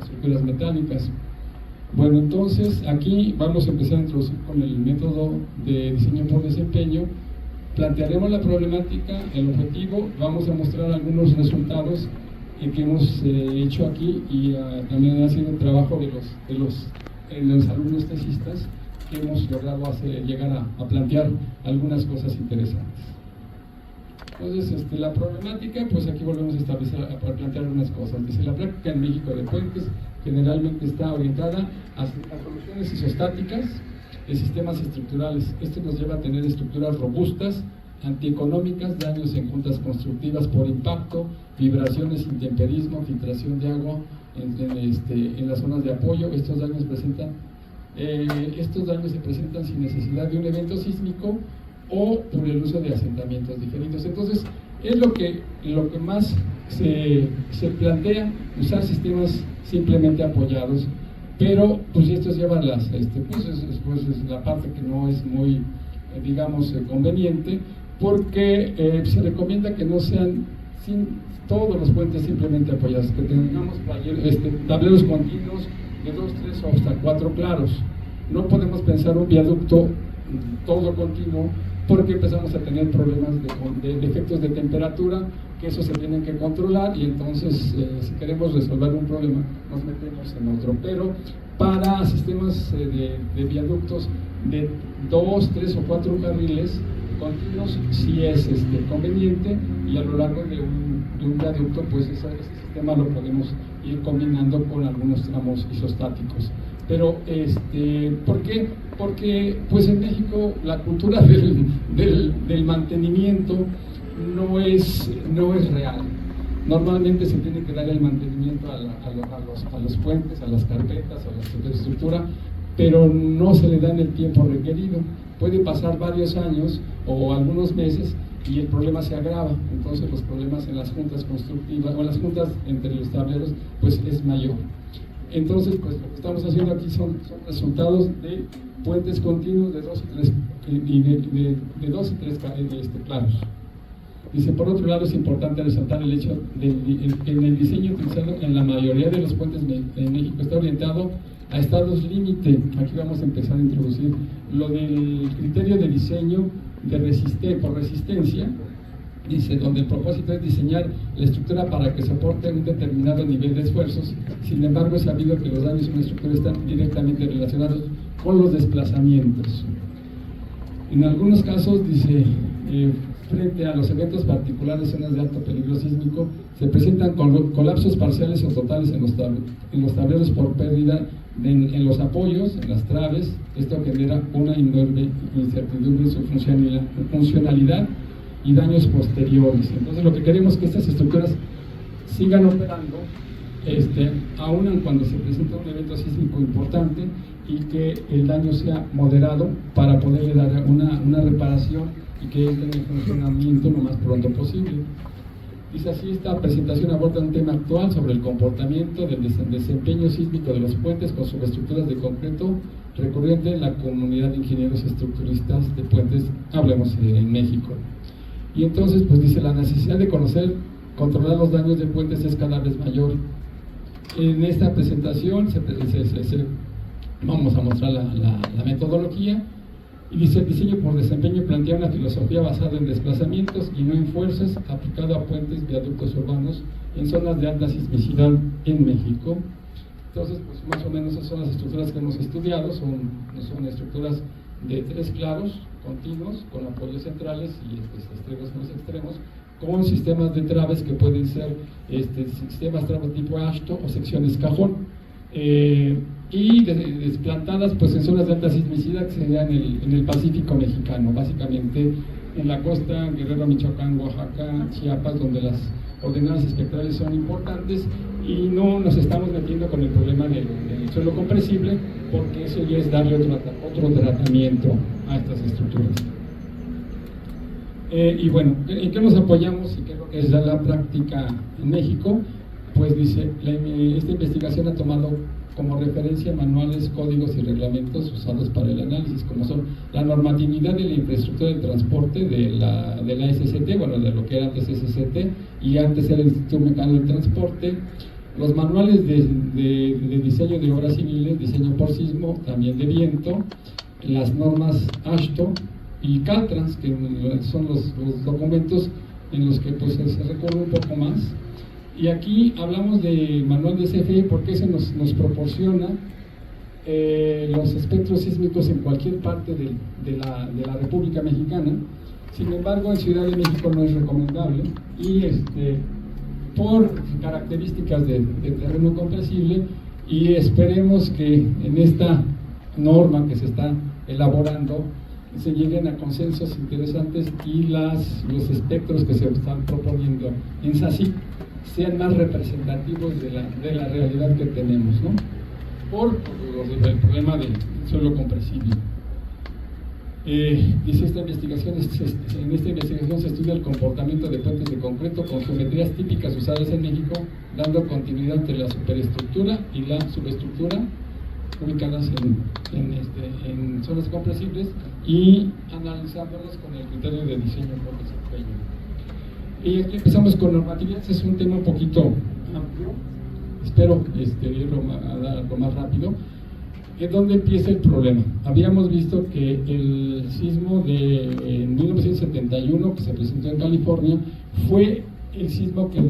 estructuras metálicas. Bueno, entonces aquí vamos a empezar a introducir con el método de diseño por desempeño. Plantearemos la problemática, el objetivo, vamos a mostrar algunos resultados que hemos hecho aquí, y también ha sido un trabajo de los alumnos tesistas, que hemos logrado llegar a plantear algunas cosas interesantes. Entonces, la problemática, pues aquí volvemos a establecer, a plantear unas cosas. Dice: la práctica en México de puentes generalmente está orientada a soluciones isostáticas de sistemas estructurales. Esto nos lleva a tener estructuras robustas, antieconómicas, daños en juntas constructivas por impacto, vibraciones, intemperismo, filtración de agua en las zonas de apoyo. Estos daños se presentan sin necesidad de un evento sísmico o por el uso de asentamientos diferidos. Entonces, es lo que más se plantea, usar sistemas simplemente apoyados, pero pues esto lleva es la parte que no es muy, digamos, conveniente, porque se recomienda que no sean todos los puentes simplemente apoyados, que tengamos tableros continuos de 2, 3 o hasta 4 claros. No podemos pensar un viaducto todo continuo, porque empezamos a tener problemas de efectos de temperatura, que eso se tienen que controlar, y entonces si queremos resolver un problema nos metemos en otro. Pero para sistemas de viaductos de 2, 3 o 4 carriles continuos sí es conveniente, y a lo largo de un viaducto pues ese sistema lo podemos ir combinando con algunos tramos isostáticos. Pero, ¿por qué? Porque pues en México la cultura del mantenimiento no es real. Normalmente se tiene que dar el mantenimiento a los puentes, a las carpetas, a la superestructura, pero no se le da en el tiempo requerido. Puede pasar varios años o algunos meses y el problema se agrava. Entonces los problemas en las juntas constructivas o en las juntas entre los tableros pues es mayor. Entonces, pues lo que estamos haciendo aquí son resultados de puentes continuos de 2 y 3 claros. Dice: por otro lado, es importante resaltar el hecho de que en el diseño utilizado en la mayoría de los puentes en México está orientado a estados límite. Aquí vamos a empezar a introducir lo del criterio de diseño por resistencia. Dice, donde el propósito es diseñar la estructura para que soporte un determinado nivel de esfuerzos. Sin embargo, es sabido que los daños en una estructura están directamente relacionados con los desplazamientos. En algunos casos, dice, frente a los eventos particulares, zonas de alto peligro sísmico, se presentan colapsos parciales o totales en los tableros por pérdida en los apoyos, en las traves. Esto genera una enorme incertidumbre en su funcionalidad y daños posteriores. Entonces lo que queremos es que estas estructuras sigan operando aún cuando se presenta un evento sísmico importante, y que el daño sea moderado para poderle dar una reparación y que entre en funcionamiento lo más pronto posible. Dice así: esta presentación aborda un tema actual sobre el comportamiento del desempeño sísmico de los puentes con subestructuras de concreto, recurrente en la comunidad de ingenieros estructuristas de puentes, hablemos en México. Y entonces, pues dice, la necesidad de controlar los daños de puentes es cada vez mayor. En esta presentación vamos a mostrar la metodología, y dice: el diseño por desempeño plantea una filosofía basada en desplazamientos y no en fuerzas, aplicado a puentes, viaductos urbanos en zonas de alta sismicidad en México. Entonces, pues más o menos esas son las estructuras que hemos estudiado. Son estructuras de 3 claros continuos con apoyos centrales y extremos en los extremos, con sistemas de traves que pueden ser sistemas traves tipo Ashto o secciones cajón, y desplantadas pues en zonas de alta sismicidad que serían en el Pacífico mexicano, básicamente en la costa, Guerrero, Michoacán, Oaxaca, Chiapas, donde las ordenadas espectrales son importantes, y no nos estamos metiendo con el problema del suelo compresible, porque eso ya es darle otro tratamiento a estas estructuras. Y bueno, ¿en qué nos apoyamos y qué es lo que es la práctica en México? Pues dice, esta investigación ha tomado como referencia manuales, códigos y reglamentos usados para el análisis, como son la normatividad de la infraestructura de transporte de la SCT, bueno, de lo que era antes SCT y antes era el Instituto Mexicano de Transporte, los manuales de diseño de obras civiles, diseño por sismo, también de viento, las normas AASHTO y Caltrans, que son los documentos en los que pues, se recorre un poco más. Y aquí hablamos de manual de CFE porque ese nos proporciona los espectros sísmicos en cualquier parte de la República Mexicana. Sin embargo, en Ciudad de México no es recomendable y por características de terreno compresible, y esperemos que en esta norma que se está elaborando se lleguen a consensos interesantes y los espectros que se están proponiendo en SACIC sean más representativos de la realidad que tenemos, ¿no? Por el problema del suelo compresible. Dice en esta investigación se estudia el comportamiento de puentes de concreto con geometrías típicas usadas en México, dando continuidad entre la superestructura y la subestructura ubicadas en zonas compresibles y analizándolas con el criterio de diseño por desempeño. Y aquí empezamos con normatividad. Es un tema un poquito amplio, espero irlo más rápido. ¿Dónde empieza el problema? Habíamos visto que el sismo de 1971 que se presentó en California fue el sismo que,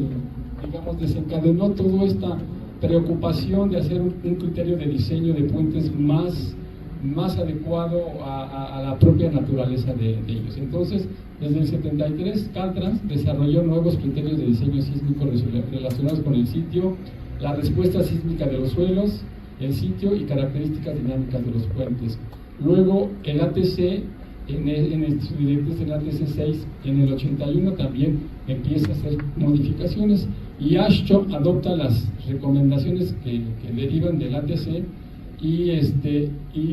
digamos, desencadenó toda esta preocupación de hacer un criterio de diseño de puentes más adecuado a la propia naturaleza de ellos. Entonces, desde el 73, Caltrans desarrolló nuevos criterios de diseño sísmico relacionados con el sitio, la respuesta sísmica de los suelos, el sitio y características dinámicas de los puentes. Luego, el ATC, en el ATC 6, en el 81 también empieza a hacer modificaciones, y AASHTO adopta las recomendaciones que derivan del ATC y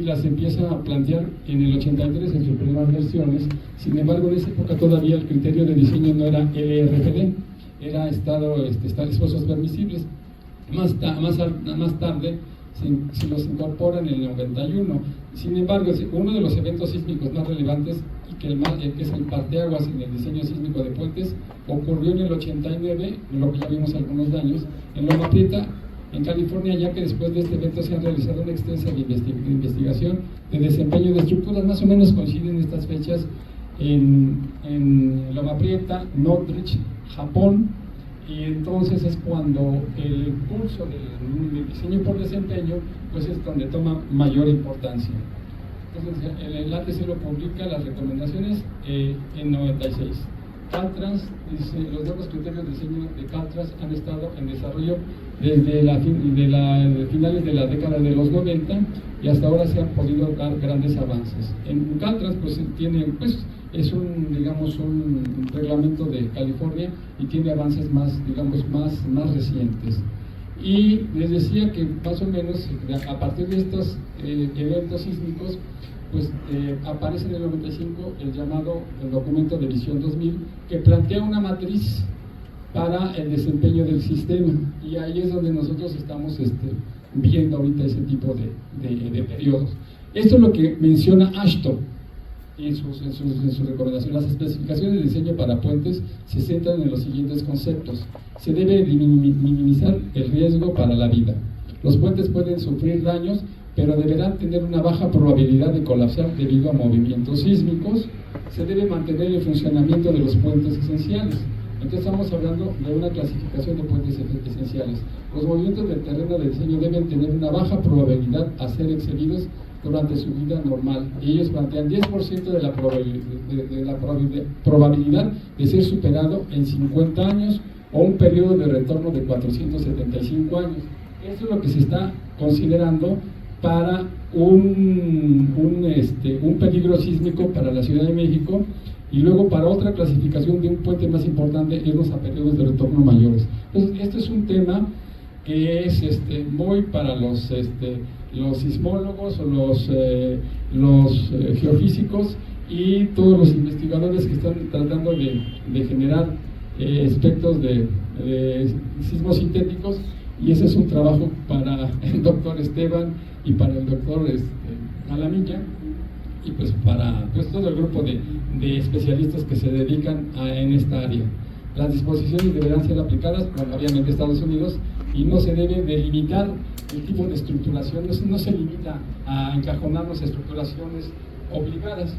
las empieza a plantear en el 83 en sus primeras versiones. Sin embargo, en esa época todavía el criterio de diseño no era LRFD, era esfuerzos permisibles. Más tarde se los incorpora en el 91. Sin embargo, uno de los eventos sísmicos más relevantes y que es el parteaguas en el diseño sísmico de puentes ocurrió en el 89, lo que ya vimos algunos daños, en Loma Prieta, en California, ya que después de este evento se ha realizado una extensa investigación de desempeño de estructuras. Más o menos coinciden estas fechas en Loma Prieta, Northridge, Japón. Y entonces es cuando el curso del diseño por desempeño pues es donde toma mayor importancia. Entonces el ATC lo publica las recomendaciones en 96. Caltrans dice: los nuevos criterios de diseño de Caltrans han estado en desarrollo desde finales de la década de los 90 y hasta ahora se han podido dar grandes avances. En Caltrans pues es un reglamento de California y tiene avances más recientes. Y les decía que más o menos a partir de estos eventos sísmicos pues aparece en el 95 el documento de Visión 2000, que plantea una matriz para el desempeño del sistema, y ahí es donde nosotros estamos viendo ahorita ese tipo de periodos. Esto es lo que menciona AASHTO en su recomendación. Las especificaciones de diseño para puentes se centran en los siguientes conceptos. Se debe minimizar el riesgo para la vida. Los puentes pueden sufrir daños, pero deberán tener una baja probabilidad de colapsar debido a movimientos sísmicos. Se debe mantener el funcionamiento de los puentes esenciales. Entonces estamos hablando de una clasificación de puentes esenciales. Los movimientos del terreno de diseño deben tener una baja probabilidad a ser excedidos durante su vida normal. Ellos plantean 10% de la probabilidad de ser superado en 50 años o un periodo de retorno de 475 años. Esto es lo que se está considerando para un peligro sísmico para la Ciudad de México, y luego para otra clasificación de un puente más importante irnos a periodos de retorno mayores. Entonces, esto es un tema que es muy para los sismólogos o los geofísicos y todos los investigadores que están tratando de generar aspectos de sismos sintéticos, y ese es un trabajo para el doctor Esteban y para el doctor Alamilla, y pues para todo el grupo de especialistas que se dedican en esta área. Las disposiciones deberán ser aplicadas, bueno, obviamente Estados Unidos, y no se debe delimitar el tipo de estructuración, no se limita a encajonarnos a estructuraciones obligadas.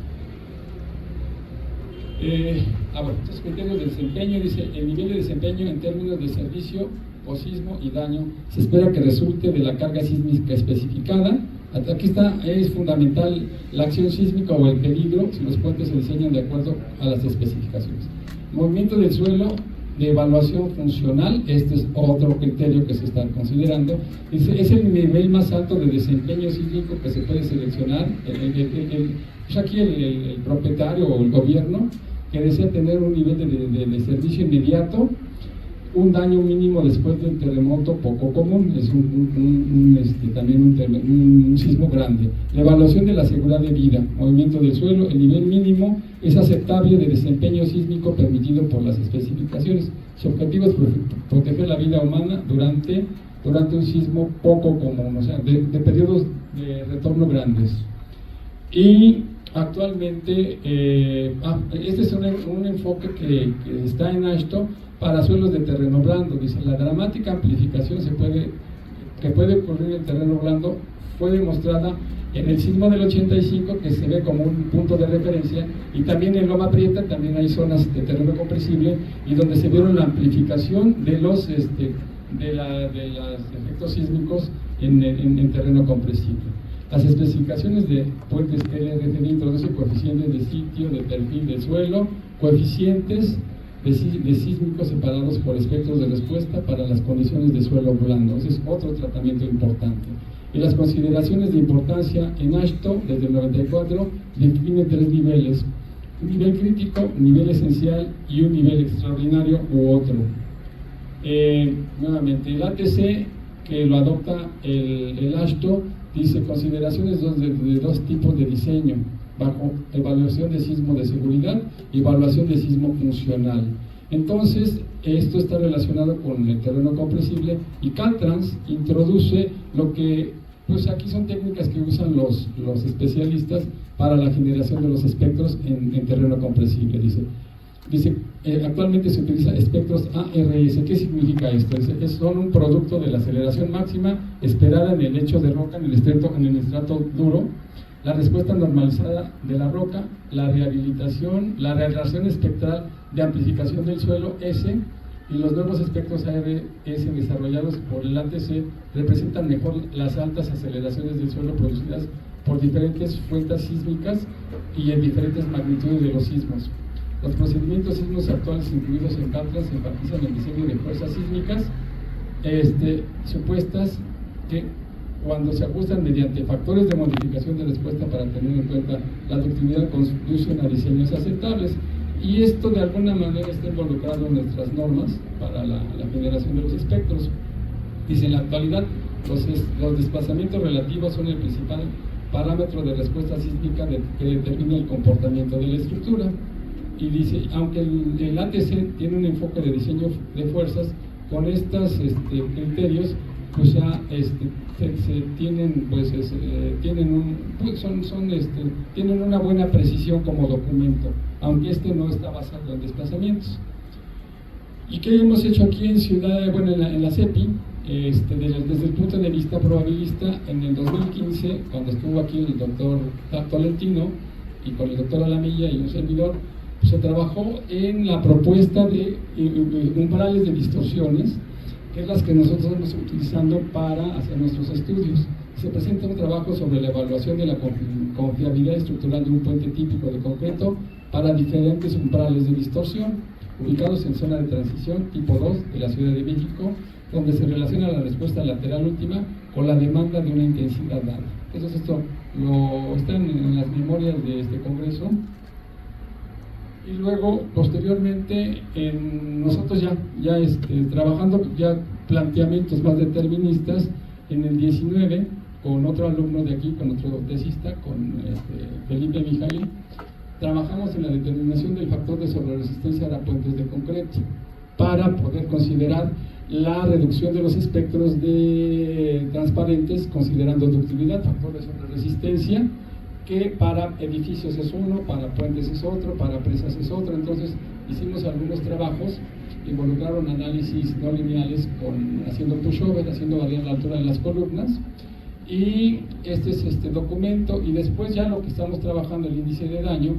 Bueno, estos criterios de desempeño, dice, el nivel de desempeño en términos de servicio o sismo y daño se espera que resulte de la carga sísmica especificada. Aquí es fundamental la acción sísmica o el peligro si los puentes se diseñan de acuerdo a las especificaciones. Movimiento del suelo de evaluación funcional, este es otro criterio que se está considerando. Es el nivel más alto de desempeño sísmico que se puede seleccionar. Pues aquí el propietario o el gobierno que desea tener un nivel de servicio inmediato, un daño mínimo después de un terremoto poco común, es también un sismo grande. La evaluación de la seguridad de vida, movimiento del suelo, el nivel mínimo es aceptable de desempeño sísmico permitido por las especificaciones. Su objetivo es proteger la vida humana durante un sismo poco común, o sea, de periodos de retorno grandes. Y actualmente, este es un enfoque que está en AASHTO para suelos de terreno blando. Dice, la dramática amplificación que puede ocurrir en terreno blando fue demostrada en el sismo del 85, que se ve como un punto de referencia, y también en Loma Prieta también hay zonas de terreno compresible y donde se vieron la amplificación de los efectos sísmicos en terreno compresible. Las especificaciones de puentes LRFD introducen coeficientes de sitio, de perfil del suelo, coeficientes de sísmicos separados por espectros de respuesta para las condiciones de suelo blando. Ese es otro tratamiento importante. Y las consideraciones de importancia en AASHTO desde el 94 definen 3 niveles: un nivel crítico, un nivel esencial y un nivel extraordinario u otro. Nuevamente, el ATC, que lo adopta el AASHTO, dice consideraciones de dos tipos de diseño, bajo evaluación de sismo de seguridad y evaluación de sismo funcional. Entonces, esto está relacionado con el terreno compresible, y Caltrans introduce lo que, pues aquí son técnicas que usan los especialistas para la generación de los espectros en terreno compresible. Dice actualmente se utiliza espectros ARS. ¿Qué significa esto? Son un producto de la aceleración máxima esperada en el lecho de roca en el estrato duro, la respuesta normalizada de la roca, la rehabilitación, la relación espectral de amplificación del suelo S, y los nuevos espectros ARS desarrollados por el ATC representan mejor las altas aceleraciones del suelo producidas por diferentes fuentes sísmicas y en diferentes magnitudes de los sismos. Los procedimientos sísmicos actuales incluidos en Caltrans enfatizan el diseño de fuerzas sísmicas supuestas que, cuando se ajustan mediante factores de modificación de respuesta para tener en cuenta la ductilidad, conducen a diseños aceptables. Y esto de alguna manera está involucrado en nuestras normas para la generación de los espectros. Dice, en la actualidad los desplazamientos relativos son el principal parámetro de respuesta sísmica que determina el comportamiento de la estructura. Y dice, aunque el ATC tiene un enfoque de diseño de fuerzas, con estos criterios pues ya tienen una buena precisión como documento, aunque no está basado en desplazamientos. ¿Y qué hemos hecho aquí en en la CEPI? Desde el punto de vista probabilista, en el 2015, cuando estuvo aquí el doctor Tolentino y con el doctor Alamilla y un servidor, se trabajó en la propuesta de umbrales de distorsiones, que es las que nosotros estamos utilizando para hacer nuestros estudios. Se presenta un trabajo sobre la evaluación de la confiabilidad estructural de un puente típico de concreto para diferentes umbrales de distorsión, ubicados en zona de transición tipo 2 de la Ciudad de México, donde se relaciona la respuesta lateral última con la demanda de una intensidad dada. Entonces esto está en las memorias de este congreso. Y luego, posteriormente, nosotros trabajando ya planteamientos más deterministas, en el 19, con otro alumno de aquí, con otro tesista, con Felipe Mijail, trabajamos en la determinación del factor de sobreresistencia a puentes de concreto, para poder considerar la reducción de los espectros de transparentes considerando ductibilidad, factores sobre resistencia, que para edificios es uno, para puentes es otro, para presas es otro. Entonces hicimos algunos trabajos, involucraron análisis no lineales haciendo pushover, haciendo variar la altura de las columnas, y este es este documento. Y después ya lo que estamos trabajando, el índice de daño,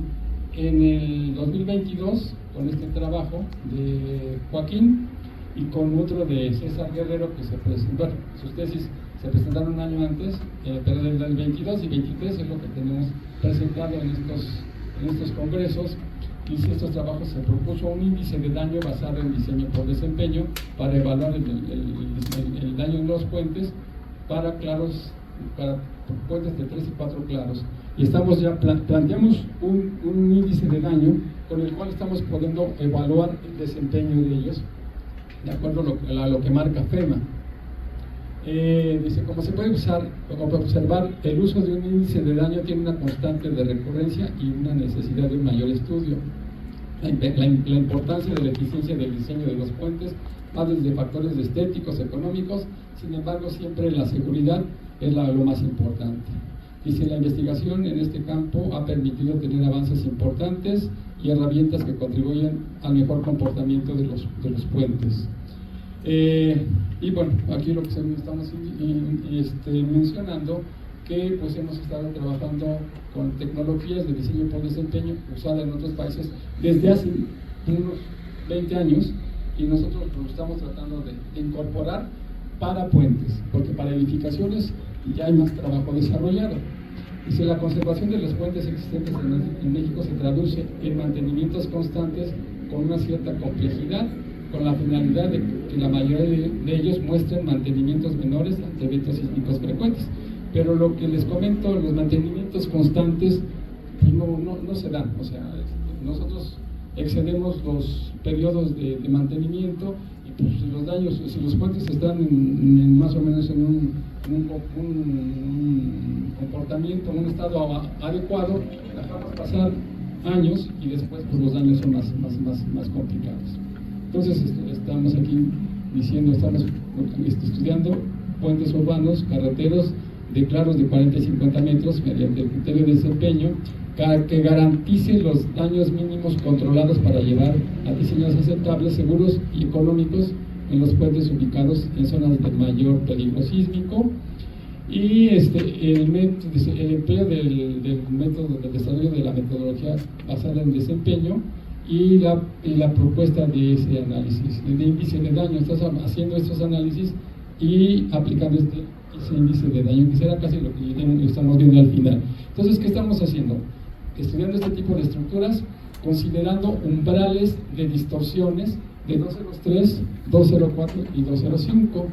en el 2022, con este trabajo de Joaquín y con otro de César Guerrero, que se presentó, bueno, sus tesis se presentaron un año antes, pero del 22 y 23 es lo que tenemos presentado en estos congresos. Y estos trabajos se propuso un índice de daño basado en diseño por desempeño para evaluar el daño en los puentes para puentes de 3 y 4 claros. Y estamos ya planteamos un índice de daño con el cual estamos pudiendo evaluar el desempeño de ellos de acuerdo a lo que marca FEMA. Dice, como se puede observar, el uso de un índice de daño tiene una constante de recurrencia y una necesidad de un mayor estudio. La importancia de la eficiencia del diseño de los puentes va desde factores estéticos, económicos. Sin embargo, siempre la seguridad es lo más importante. Dice, la investigación en este campo ha permitido tener avances importantes y herramientas que contribuyen al mejor comportamiento de los puentes. Y bueno, aquí lo que estamos mencionando, que pues hemos estado trabajando con tecnologías de diseño por desempeño usadas en otros países desde hace unos 20 años, y nosotros lo estamos tratando de incorporar para puentes, porque para edificaciones ya hay más trabajo desarrollado. Dice, la conservación de los puentes existentes en México se traduce en mantenimientos constantes con una cierta complejidad, con la finalidad de que la mayoría de ellos muestren mantenimientos menores ante eventos sísmicos frecuentes. Pero lo que les comento, los mantenimientos constantes pues no se dan. O sea, nosotros excedemos los periodos de mantenimiento, y pues los daños, si los puentes están más o menos en un comportamiento, en un estado adecuado, dejamos pasar años y después pues los daños son más complicados. Entonces estamos aquí diciendo, estamos estudiando puentes urbanos, carreteros de claros de 40 y 50 metros mediante el criterio de desempeño que garantice los daños mínimos controlados para llevar a diseños aceptables, seguros y económicos en los puentes ubicados en zonas de mayor peligro sísmico. Y el empleo del método de desarrollo de la metodología basada en desempeño y la propuesta de ese análisis, de índice de daño. Estás haciendo estos análisis y aplicando ese índice de daño, que será casi lo que estamos viendo al final. Entonces, ¿qué estamos haciendo? Estudiando este tipo de estructuras, considerando umbrales de distorsiones de 203, 204 y 205,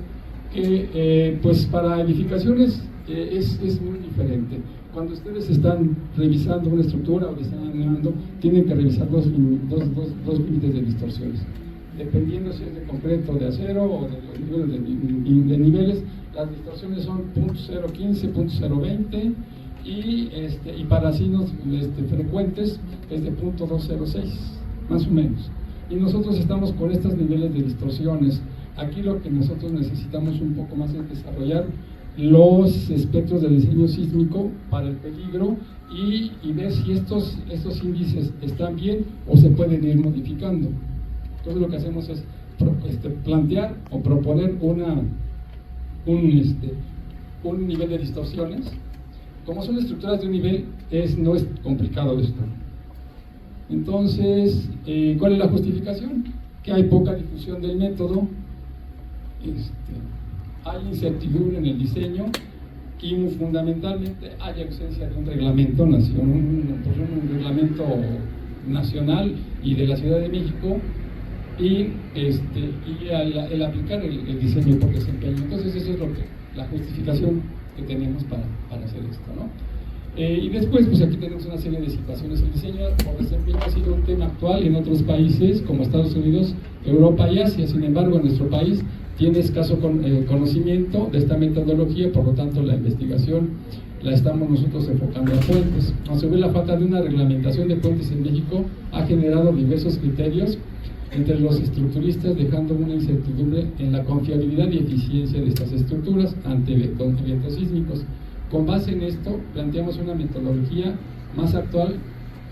que pues para edificaciones es muy diferente. Cuando ustedes están revisando una estructura o diseñando, tienen que revisar dos límites de distorsiones. Dependiendo si es de concreto, de acero o de los niveles de niveles, las distorsiones son .015, .020 y para signos frecuentes es de .206, más o menos. Y nosotros estamos con estos niveles de distorsiones. Aquí lo que nosotros necesitamos un poco más es desarrollar los espectros de diseño sísmico para el peligro y ver si estos índices están bien o se pueden ir modificando. Entonces lo que hacemos es plantear o proponer un nivel de distorsiones. Como son estructuras de un nivel, no es complicado esto. Entonces, ¿cuál es la justificación? Que hay poca difusión del método, hay incertidumbre en el diseño y fundamentalmente hay ausencia de un reglamento nacional, un reglamento nacional y de la Ciudad de México, y el aplicar el diseño por desempeño. Entonces eso es la justificación que tenemos para hacer esto, ¿no? Y después, pues aquí tenemos una serie de situaciones. El diseño por desempeño ha sido un tema actual en otros países como Estados Unidos, Europa y Asia. Sin embargo, en nuestro país tiene escaso conocimiento de esta metodología, por lo tanto la investigación la estamos nosotros enfocando a puentes. A su vez, la falta de una reglamentación de puentes en México ha generado diversos criterios entre los estructuristas, dejando una incertidumbre en la confiabilidad y eficiencia de estas estructuras ante eventos sísmicos. Con base en esto, planteamos una metodología más actual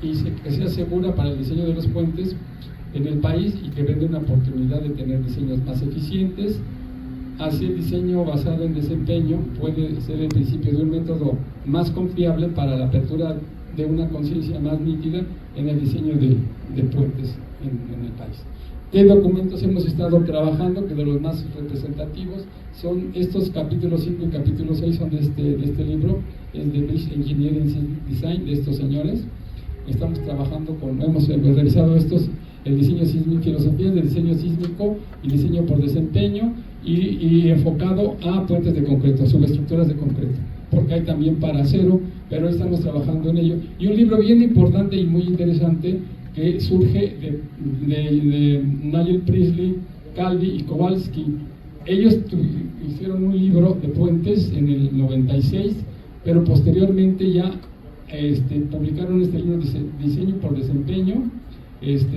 y que sea segura para el diseño de los puentes en el país y que brinde una oportunidad de tener diseños más eficientes. Así, el diseño basado en desempeño puede ser el principio de un método más confiable para la apertura de una conciencia más nítida en el diseño de puentes en el país. ¿Qué documentos hemos estado trabajando? Que de los más representativos son estos capítulos 5 y capítulo 6, son de este libro, es de Bridge Engineering Design, de estos señores. Estamos trabajando hemos revisado estos, el diseño sísmico, filosofías de diseño sísmico y diseño por desempeño, y enfocado a puentes de concreto, subestructuras de concreto, porque hay también para acero, pero estamos trabajando en ello. Y un libro bien importante y muy interesante que surge de Nigel Priestley, Calvi y Kowalski. Ellos hicieron un libro de puentes en el 96, pero posteriormente ya publicaron este libro de diseño por desempeño,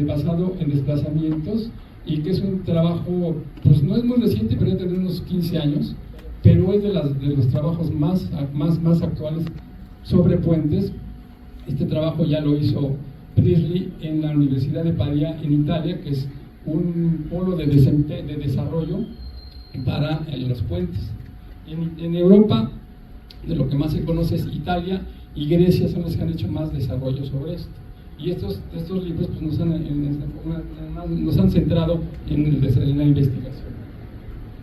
basado en desplazamientos, y que es un trabajo, pues no es muy reciente, pero ya tiene unos 15 años, pero es de los trabajos más actuales sobre puentes. Este trabajo ya lo hizo Priestley en la Universidad de Padua en Italia, que es un polo de desarrollo para los puentes. En Europa, de lo que más se conoce es Italia y Grecia, son los que han hecho más desarrollo sobre esto. Y estos libros pues, nos han centrado en la investigación.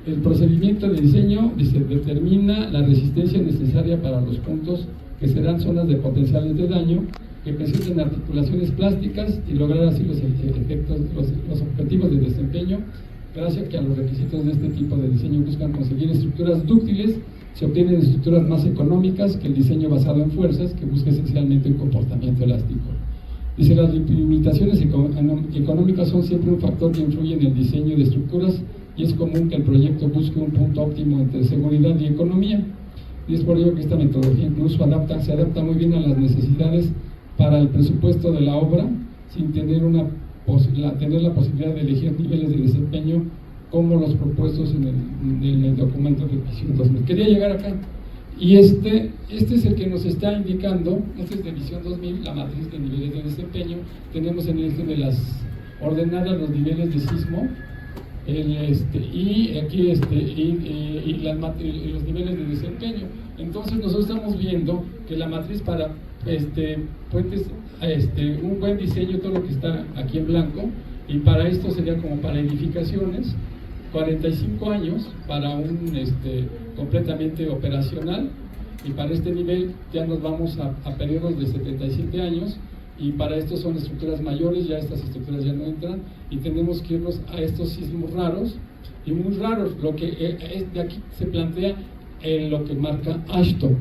El procedimiento de diseño determina la resistencia necesaria para los puntos que serán zonas de potenciales de daño, que presenten articulaciones plásticas y lograr así los objetivos de desempeño. Gracias a los requisitos de este tipo de diseño buscan conseguir estructuras dúctiles, se obtienen estructuras más económicas que el diseño basado en fuerzas, que busca esencialmente un comportamiento elástico. Dice, las limitaciones económicas son siempre un factor que influye en el diseño de estructuras, y es común que el proyecto busque un punto óptimo entre seguridad y economía. Y es por ello que esta metodología incluso se adapta muy bien a las necesidades para el presupuesto de la obra, sin tener tener la posibilidad de elegir niveles de desempeño como los propuestos en el documento de Visión 2000. Quería llegar acá. Y este es el que nos está indicando, este es de Visión 2000, la matriz de niveles de desempeño. Tenemos en el eje de las ordenadas los niveles de sismo, y aquí los niveles de desempeño. Entonces nosotros estamos viendo que la matriz para puentes, un buen diseño, todo lo que está aquí en blanco, y para esto sería como para edificaciones, 45 años para un completamente operacional, y para este nivel ya nos vamos a periodos de 77 años, y para estos son estructuras mayores, ya estas estructuras ya no entran, y tenemos que irnos a estos sismos raros, y muy raros. Lo que de aquí se plantea en lo que marca AASHTO.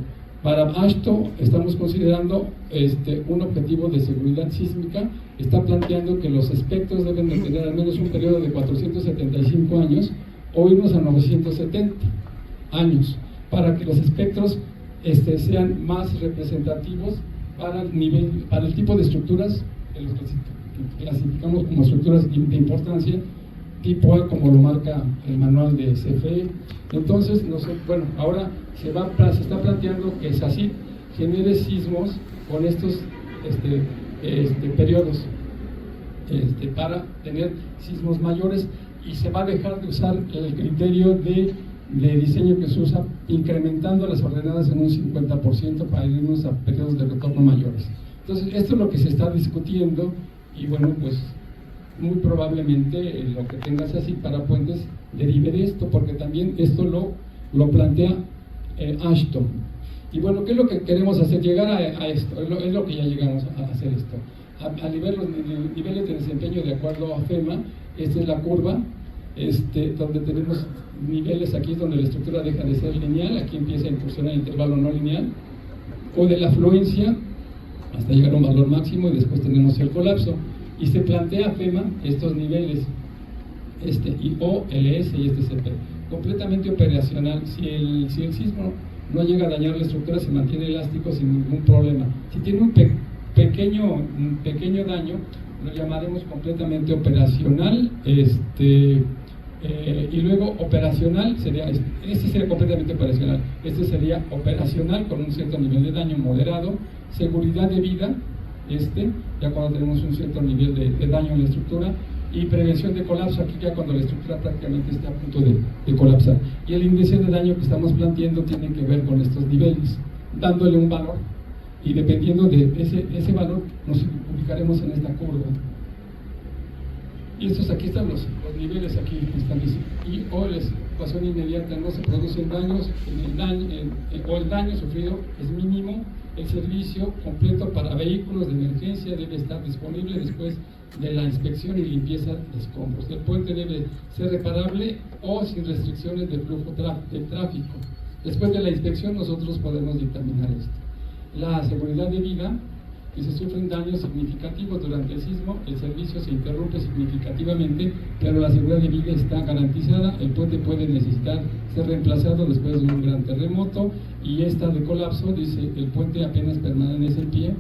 Para AASHTO estamos considerando un objetivo de seguridad sísmica. Está planteando que los espectros deben de tener al menos un periodo de 475 años o irnos a 970 años, para que los espectros sean más representativos para el tipo de estructuras que los clasificamos como estructuras de importancia tipo A, como lo marca el manual de CFE. Entonces, ahora se está planteando que SACIT genere sismos con estos periodos para tener sismos mayores, y se va a dejar de usar el criterio de diseño que se usa, incrementando las ordenadas en un 50% para irnos a periodos de retorno mayores. Entonces, esto es lo que se está discutiendo, y bueno, pues muy probablemente lo que tengas así para puentes derive de esto, porque también esto lo plantea AASHTO. Y bueno, ¿qué es lo que queremos hacer? Llegar a esto, es lo que ya llegamos a hacer esto. A nivel los niveles de desempeño de acuerdo a FEMA, esta es la curva, donde tenemos niveles. Aquí es donde la estructura deja de ser lineal, aquí empieza a incursionar el intervalo no lineal, o de la afluencia hasta llegar a un valor máximo, y después tenemos el colapso. Y se plantea FEMA estos niveles, OLS y CP, completamente operacional. Si el sismo no llega a dañar la estructura, se mantiene elástico sin ningún problema. Si tiene un pequeño daño, lo llamaremos completamente operacional, y luego operacional sería, este sería completamente operacional, este sería operacional con un cierto nivel de daño moderado, seguridad de vida, ya cuando tenemos un cierto nivel de daño en la estructura, y prevención de colapso, aquí ya cuando la estructura prácticamente está a punto de colapsar. Y el índice de daño que estamos planteando tiene que ver con estos niveles, dándole un valor, y dependiendo de ese valor nos ubicaremos en esta curva. Y estos aquí están los niveles, aquí están, y o la situación inmediata no se producen daños, o el daño sufrido es mínimo. El servicio completo para vehículos de emergencia debe estar disponible después de la inspección y limpieza de escombros. El puente debe ser reparable o sin restricciones de flujo de tráfico. Después de la inspección nosotros podemos dictaminar esto. La seguridad de vida, que se sufren daños significativos durante el sismo, el servicio se interrumpe significativamente, pero la seguridad de vida está garantizada. El puente puede necesitar ser reemplazado después de un gran terremoto, y esta de colapso, dice, el puente apenas permanece en pie,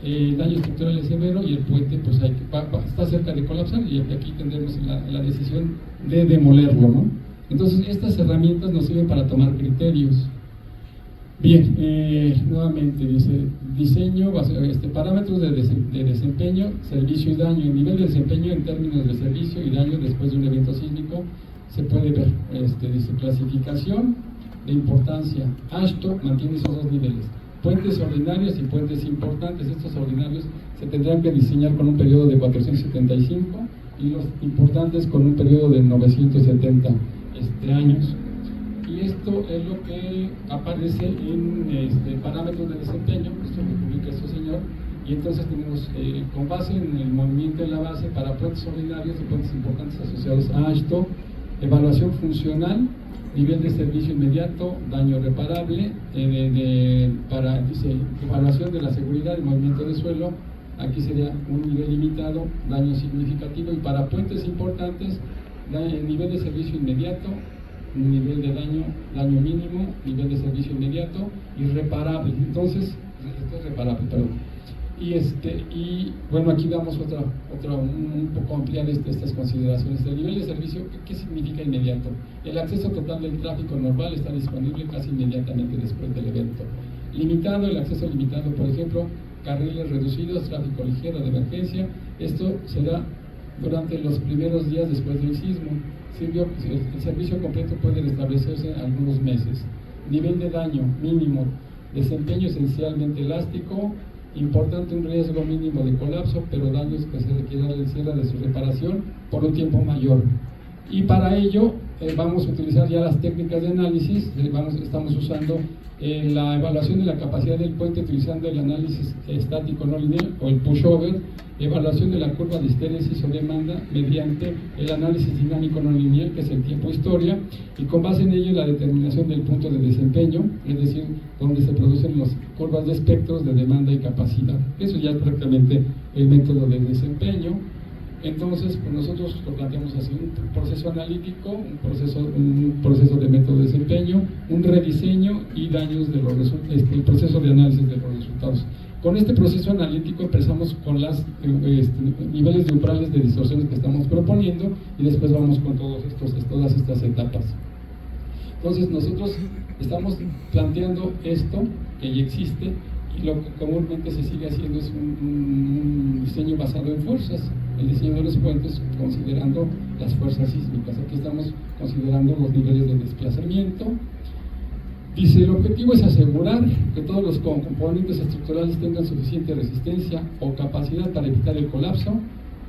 el daño estructural es severo y el puente pues está cerca de colapsar, y aquí tendremos la decisión de demolerlo, ¿no? Entonces estas herramientas nos sirven para tomar criterios. Bien, nuevamente dice, diseño, parámetros de desempeño, servicio y daño. El nivel de desempeño en términos de servicio y daño después de un evento sísmico se puede ver, dice, clasificación de importancia. AASHTO mantiene esos dos niveles. Puentes ordinarios y puentes importantes. Estos ordinarios se tendrán que diseñar con un periodo de 475 y los importantes con un periodo de 970 años. Y esto es lo que aparece en parámetros de desempeño. Esto lo publica este señor, y entonces tenemos con base en el movimiento en la base para puentes ordinarios y puentes importantes asociados a AASHTO, evaluación funcional, nivel de servicio inmediato, daño reparable, dice, evaluación de la seguridad y movimiento de suelo, aquí sería un nivel limitado, daño significativo, y para puentes importantes, nivel de servicio inmediato, nivel de daño mínimo, nivel de servicio inmediato y reparable. Entonces, esto es reparable, perdón. Y bueno, aquí damos un poco ampliar estas consideraciones. El nivel de servicio, ¿qué significa inmediato? El acceso total del tráfico normal está disponible casi inmediatamente después del evento. Limitado, el acceso limitado, por ejemplo, carriles reducidos, tráfico ligero de emergencia. Esto será durante los primeros días después del sismo. El servicio completo puede restablecerse en algunos meses. Nivel de daño mínimo, desempeño esencialmente elástico, importante un riesgo mínimo de colapso, pero daños que se requieran el cierre de su reparación por un tiempo mayor. Y para ello vamos a utilizar ya las técnicas de análisis. Estamos usando la evaluación de la capacidad del puente utilizando el análisis estático no lineal o el pushover, evaluación de la curva de histéresis o demanda mediante el análisis dinámico no lineal, que es el tiempo-historia, y con base en ello la determinación del punto de desempeño, es decir, donde se producen las curvas de espectros de demanda y capacidad. Eso ya es prácticamente el método de desempeño. Entonces, pues nosotros lo planteamos así: un proceso analítico, un proceso de método de desempeño, un rediseño y daños de los el proceso de análisis de los resultados. Con este proceso analítico empezamos con los niveles de umbrales de distorsiones que estamos proponiendo, y después vamos con todas estas etapas. Entonces nosotros estamos planteando esto que ya existe, y lo que comúnmente se sigue haciendo es un diseño basado en fuerzas. El diseño de los puentes considerando las fuerzas sísmicas. Aquí estamos considerando los niveles de desplazamiento. Dice, el objetivo es asegurar que todos los componentes estructurales tengan suficiente resistencia o capacidad para evitar el colapso,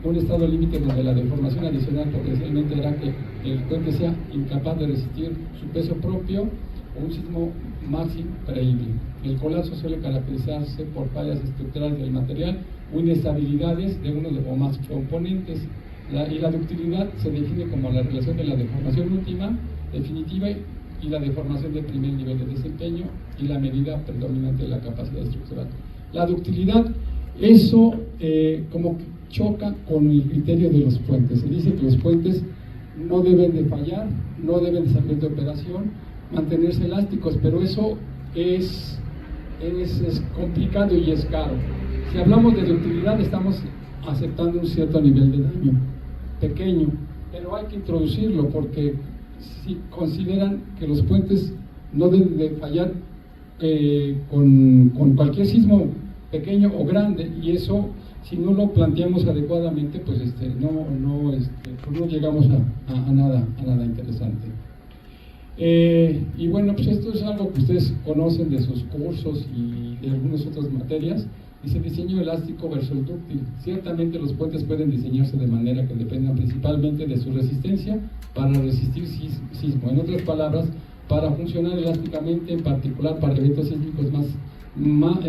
un estado límite donde la deformación adicional potencialmente hará que el puente sea incapaz de resistir su peso propio o un sismo máximo creíble. El colapso suele caracterizarse por fallas estructurales del material o inestabilidades de uno o más componentes. Y la ductilidad se define como la relación de la deformación última, definitiva, y la deformación del primer nivel de desempeño, y la medida predominante de la capacidad estructural. La ductilidad, eso como choca con el criterio de los puentes. Se dice que los puentes no deben de fallar, no deben de salir de operación, mantenerse elásticos, pero eso es complicado y es caro. Si hablamos de ductilidad, estamos aceptando un cierto nivel de daño, pequeño, pero hay que introducirlo porque si consideran que los puentes no deben de fallar con cualquier sismo pequeño o grande, y eso si no lo planteamos adecuadamente pues no llegamos a nada interesante. Y bueno, pues esto es algo que ustedes conocen de sus cursos y de algunas otras materias. Dice diseño elástico versus dúctil. Ciertamente los puentes pueden diseñarse de manera que dependan principalmente de su resistencia para resistir sismo. En otras palabras, para funcionar elásticamente, en particular para eventos sísmicos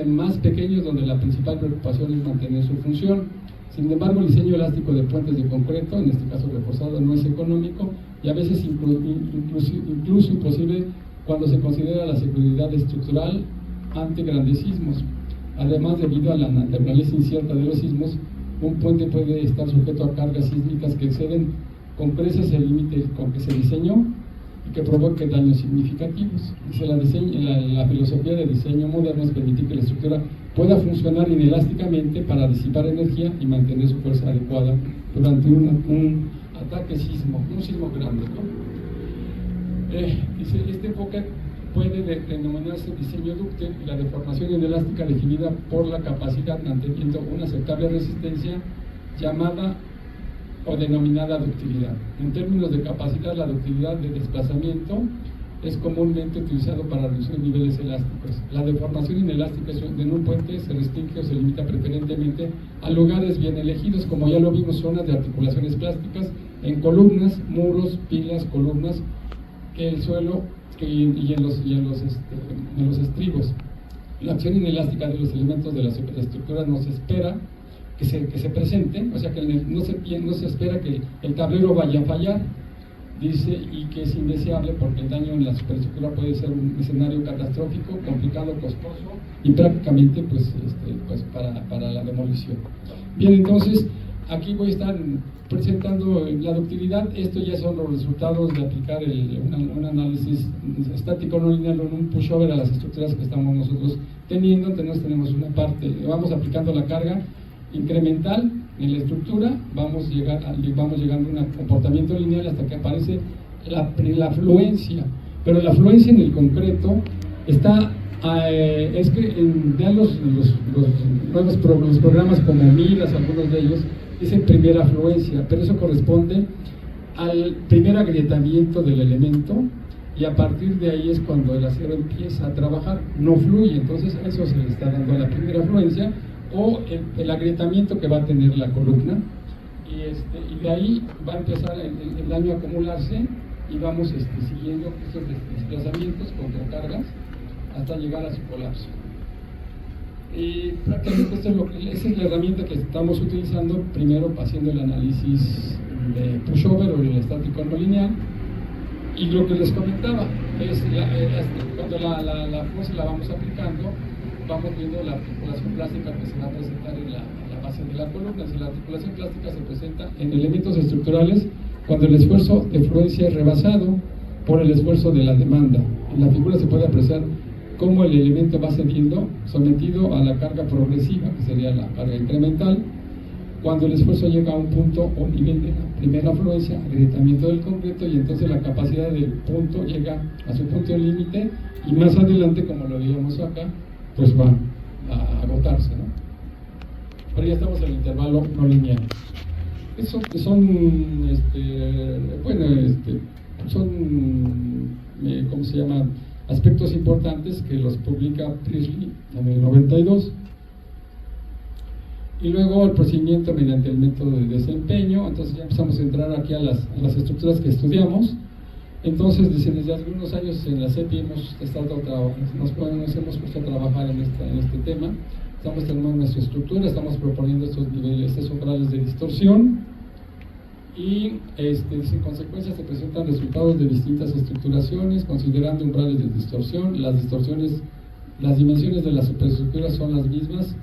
más pequeños, donde la principal preocupación es mantener su función. Sin embargo, el diseño elástico de puentes de concreto, en este caso reforzado, no es económico y a veces incluso imposible cuando se considera la seguridad estructural ante grandes sismos. Además, debido a la naturaleza incierta de los sismos, un puente puede estar sujeto a cargas sísmicas que exceden con creces el límite con que se diseñó y que provoque daños significativos. Dice la filosofía de diseño moderno es permitir que la estructura pueda funcionar inelásticamente para disipar energía y mantener su fuerza adecuada durante un ataque un sismo grande, ¿no? Dice, este enfoque puede denominarse diseño dúctil y la deformación inelástica definida por la capacidad manteniendo una aceptable resistencia llamada o denominada ductilidad. En términos de capacidad, la ductilidad de desplazamiento es comúnmente utilizado para reducir niveles elásticos. La deformación inelástica en un puente se restringe o se limita preferentemente a lugares bien elegidos, como ya lo vimos, zonas de articulaciones plásticas, en columnas, muros, pilas, columnas, el suelo y en los estribos. La acción inelástica de los elementos de la superestructura no se espera que se presenten, o sea que no se espera que el tablero vaya a fallar, dice, y que es indeseable porque el daño en la superestructura puede ser un escenario catastrófico, complicado, costoso y prácticamente pues para la demolición. Bien, entonces aquí voy a estar presentando la ductilidad. Esto ya son los resultados de aplicar un análisis estático no lineal en un pushover a las estructuras que estamos nosotros teniendo. Entonces tenemos una parte, vamos aplicando la carga incremental en la estructura, vamos llegando a un comportamiento lineal hasta que aparece la fluencia, pero la fluencia en el concreto está, es que ya los programas como Midas, algunos de ellos, dicen primera fluencia, pero eso corresponde al primer agrietamiento del elemento y a partir de ahí es cuando el acero empieza a trabajar, no fluye, entonces eso se le está dando a la primera fluencia o el agrietamiento que va a tener la columna y de ahí va a empezar el daño a acumularse y vamos siguiendo estos desplazamientos contra cargas hasta llegar a su colapso. Y prácticamente esa es la herramienta que estamos utilizando primero haciendo el análisis de pushover o el estático no lineal. Y lo que les comentaba es cuando la fuerza la vamos aplicando, vamos viendo la articulación plástica que se va a presentar en la base de la columna. Si la articulación plástica se presenta en elementos estructurales cuando el esfuerzo de fluencia es rebasado por el esfuerzo de la demanda. En la figura se puede apreciar cómo el elemento va cediendo, sometido a la carga progresiva, que sería la carga incremental, cuando el esfuerzo llega a un punto o nivel de la primera fluencia, agrietamiento del concreto, y entonces la capacidad del punto llega a su punto límite, y más adelante, como lo veíamos acá, pues va a agotarse, ¿no? Pero ya estamos en el intervalo no lineal. Eso son, ¿cómo se llama? Aspectos importantes que los publica Priestley en el 92. Y luego el procedimiento mediante el método de desempeño. Entonces ya empezamos a entrar aquí a las estructuras que estudiamos. Entonces, desde algunos años en la CEPI hemos hemos puesto a trabajar en este tema. Estamos terminando nuestra estructura, estamos proponiendo estos niveles, estos umbrales de distorsión. Y en consecuencia se presentan resultados de distintas estructuraciones, considerando umbrales de distorsión. Las dimensiones de la superestructura son las mismas.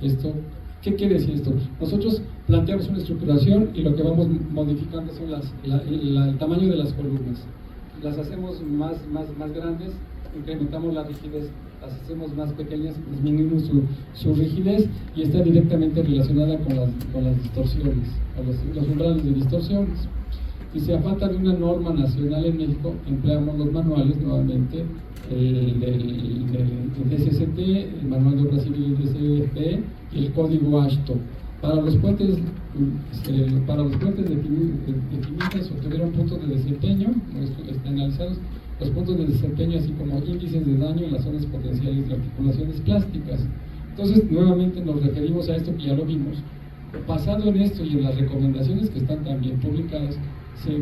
¿Qué quiere decir esto? Nosotros planteamos una estructuración y lo que vamos modificando son el tamaño de las columnas. Las hacemos más grandes, incrementamos la rigidez las hacemos más pequeñas, disminuimos su rigidez y está directamente relacionada con las distorsiones, con los umbrales de distorsiones. Dice, a falta de una norma nacional en México, empleamos los manuales nuevamente, el DSST, el Manual de Obras Civiles de CFE y el Código AASHTO. Para los puentes definidos o tuvieron puntos de desempeño, analizados los puntos de desempeño, así como índices de daño en las zonas potenciales de articulaciones plásticas. Entonces, nuevamente nos referimos a esto que ya lo vimos. Basado en esto y en las recomendaciones que están también publicadas,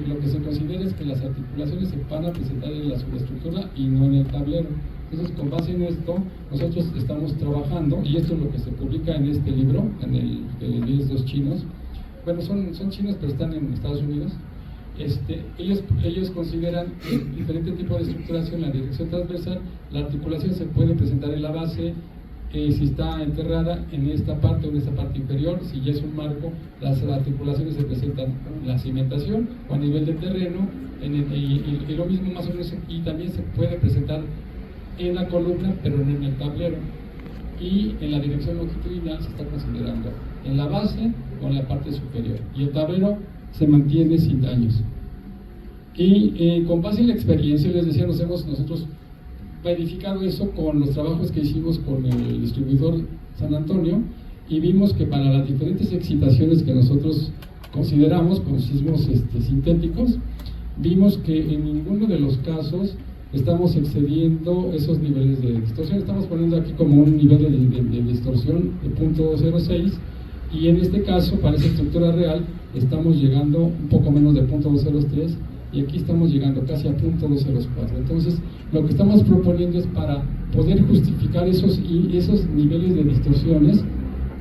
lo que se considera es que las articulaciones se van a presentar en la subestructura y no en el tablero. Entonces, con base en esto, nosotros estamos trabajando, y esto es lo que se publica en este libro, en el que les di estos chinos. Bueno, son chinos, pero están en Estados Unidos. Ellos consideran que diferente tipo de estructuración, la dirección transversal, la articulación se puede presentar en la base, si está enterrada en esta parte o en esta parte inferior. Si ya es un marco, las articulaciones se presentan en la cimentación o a nivel de terreno, y lo mismo más o menos, y también se puede presentar en la columna, pero no en el tablero. Y en la dirección longitudinal se está considerando en la base o en la parte superior, y el tablero se mantiene sin daños. Y con base en la experiencia, les decía, nosotros verificado eso con los trabajos que hicimos con el distribuidor San Antonio, y vimos que para las diferentes excitaciones que nosotros consideramos con sismos sintéticos, vimos que en ninguno de los casos estamos excediendo esos niveles de distorsión. Estamos poniendo aquí como un nivel de distorsión de 0.06, y en este caso, para esa estructura real, estamos llegando un poco menos de 0.203, y aquí estamos llegando casi a 0.204. Entonces, lo que estamos proponiendo es para poder justificar esos niveles de distorsiones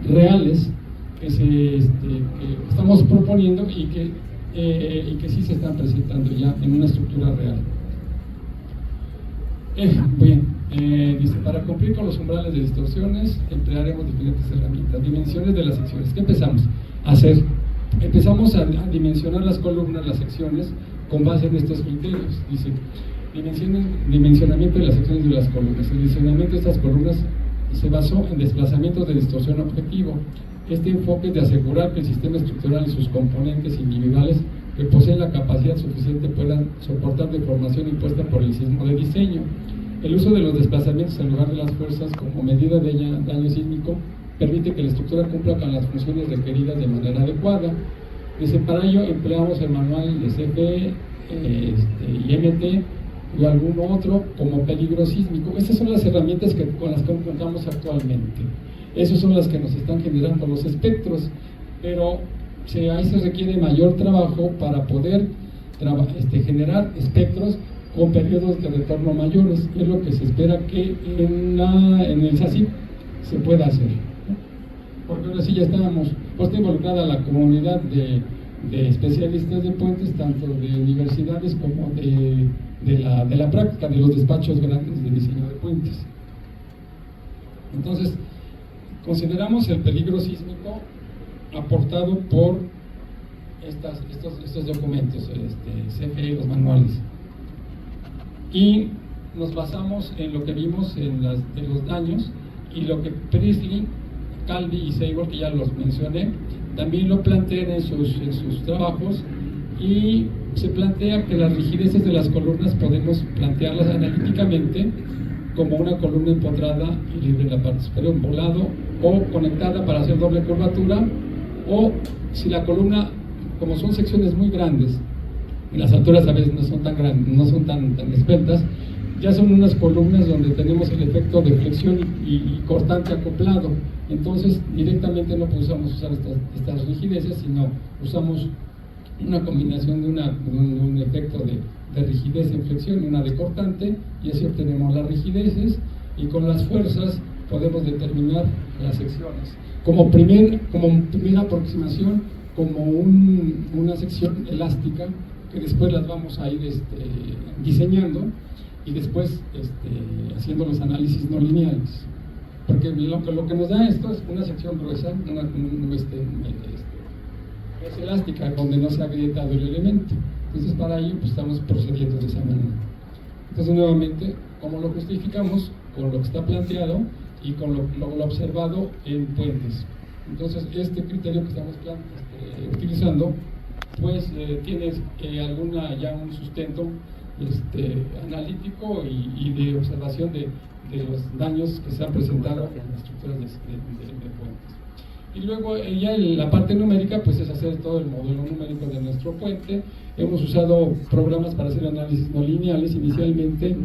reales que estamos proponiendo y que sí se están presentando ya en una estructura real. Dice, para cumplir con los umbrales de distorsiones emplearemos diferentes herramientas. Dimensiones de las secciones. ¿Qué empezamos a hacer? Empezamos a dimensionar las columnas, las secciones, con base en estos criterios. Dice, dimensionamiento de las secciones de las columnas. El dimensionamiento de estas columnas se basó en desplazamientos de distorsión objetivo. Este enfoque es de asegurar que el sistema estructural y sus componentes individuales que poseen la capacidad suficiente puedan soportar deformación impuesta por el sismo de diseño. El uso de los desplazamientos en lugar de las fuerzas como medida de daño sísmico permite que la estructura cumpla con las funciones requeridas de manera adecuada. Dice, para ello empleamos el manual de CFE, IMT y algún otro como peligro sísmico. Estas son las herramientas con las que contamos actualmente. Esas son las que nos están generando los espectros, pero ahí se requiere mayor trabajo para poder generar espectros con periodos de retorno mayores. Es lo que se espera que en el SACIP se pueda hacer, ¿no? Porque ahora sí ya estamos, está involucrada la comunidad de especialistas de puentes, tanto de universidades como de la práctica de los despachos grandes de diseño de puentes. Entonces, consideramos el peligro sísmico aportado por estos documentos, CFE y los manuales, y nos basamos en lo que vimos en los daños, y lo que Priestley, Calvi y Seiberg, que ya los mencioné, también lo plantean en sus trabajos, y se plantea que las rigideces de las columnas podemos plantearlas analíticamente como una columna empotrada y libre en la parte superior, un volado o conectada para hacer doble curvatura, o si la columna, como son secciones muy grandes, y las alturas a veces no son tan grandes, no son tan esbeltas, ya son unas columnas donde tenemos el efecto de flexión y cortante acoplado. Entonces directamente no podemos usar estas rigideces, sino usamos una combinación de un efecto de rigidez en flexión y una de cortante, y así obtenemos las rigideces, y con las fuerzas podemos determinar las secciones. Como primera aproximación, como una sección elástica, que después las vamos a ir diseñando, y después haciendo los análisis no lineales. Porque lo que nos da esto es una sección gruesa, es elástica, donde no se ha agrietado el elemento. Entonces, para ello pues, estamos procediendo de esa manera. Entonces, nuevamente, ¿Cómo lo justificamos? Con lo que está planteado y con lo observado en puentes. Entonces, este criterio que estamos utilizando, pues tiene ya un sustento analítico y de observación de los daños que se han presentado en las estructuras de puentes. Y luego ya la parte numérica, pues es hacer todo el modelo numérico de nuestro puente. Hemos usado programas para hacer análisis no lineales. Inicialmente,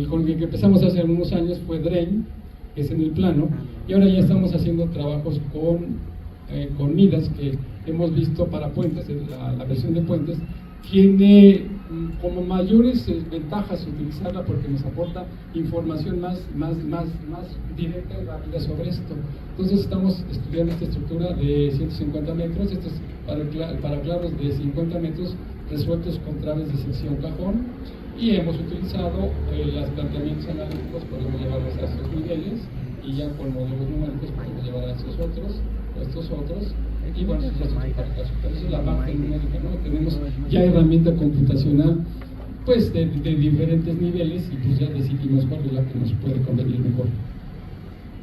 con el que empezamos hace algunos años fue Drain, que es en el plano, y ahora ya estamos haciendo trabajos con Midas, que hemos visto para puentes, la versión de puentes, tiene como mayores ventajas utilizarla porque nos aporta información más directa y rápida sobre esto. Entonces estamos estudiando esta estructura de 150 metros, esto es para claros de 50 metros resueltos con traves de sección cajón, y hemos utilizado los planteamientos analíticos, podemos llevarlos a estos niveles, y ya con modelos numéricos podemos llevar a estos otros, y bueno, eso es la parte numérica, ¿no? Tenemos ya herramienta computacional pues de diferentes niveles, y pues ya decidimos cuál es la que nos puede convenir mejor.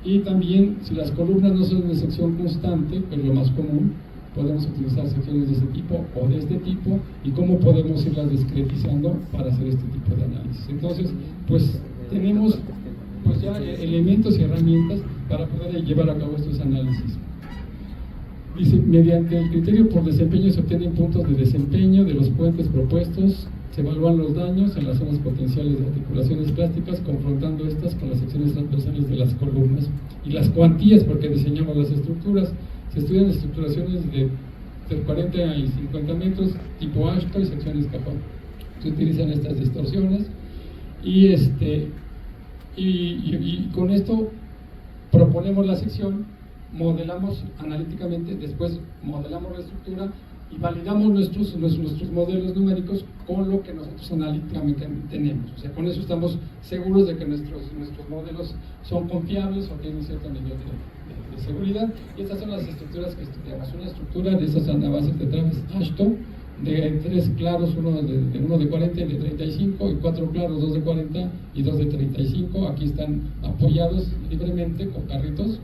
Y también, si las columnas no son de sección constante, pues lo más común, podemos utilizar secciones de ese tipo o de este tipo, y cómo podemos irlas discretizando para hacer este tipo de análisis. Entonces, pues tenemos pues ya elementos y herramientas para poder llevar a cabo estos análisis. Dice, mediante el criterio por desempeño se obtienen puntos de desempeño de los puentes propuestos, se evalúan los daños en las zonas potenciales de articulaciones plásticas, confrontando estas con las secciones transversales de las columnas y las cuantías, porque diseñamos las estructuras. Se estudian estructuraciones de 40 y 50 metros, tipo Ashto y secciones cajón. Se utilizan estas distorsiones y con esto proponemos la sección, modelamos analíticamente, después modelamos la estructura y validamos nuestros modelos numéricos con lo que nosotros analíticamente tenemos. O sea, con eso estamos seguros de que nuestros modelos son confiables o tienen cierto nivel de seguridad. Y estas son las estructuras que estudiamos. Una estructura de esas anabases de traves Ashto, de 3 claros, uno de 40 y de 35, y 4 claros, 2 de 40 y 2 de 35. Aquí están apoyados libremente con carritos,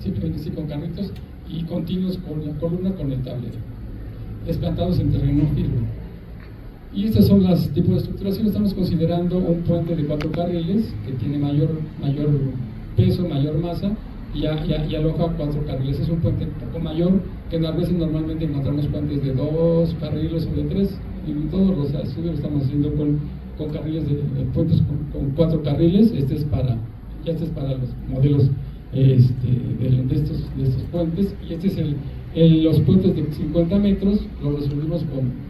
simplemente sí con carritos, y continuos con la columna con el tablero, desplantados en terreno firme. Y estas son las tipos de estructuración. Estamos considerando un puente de 4 carriles que tiene mayor peso, mayor masa, y aloja 4 carriles. Es un puente un poco mayor, que a veces normalmente encontramos puentes de 2 carriles o de 3, y en todos los estudios lo estamos haciendo con carriles de puentes con 4 carriles. Este es para los modelos de estos puentes, y este es los puentes de 50 metros, lo resolvimos con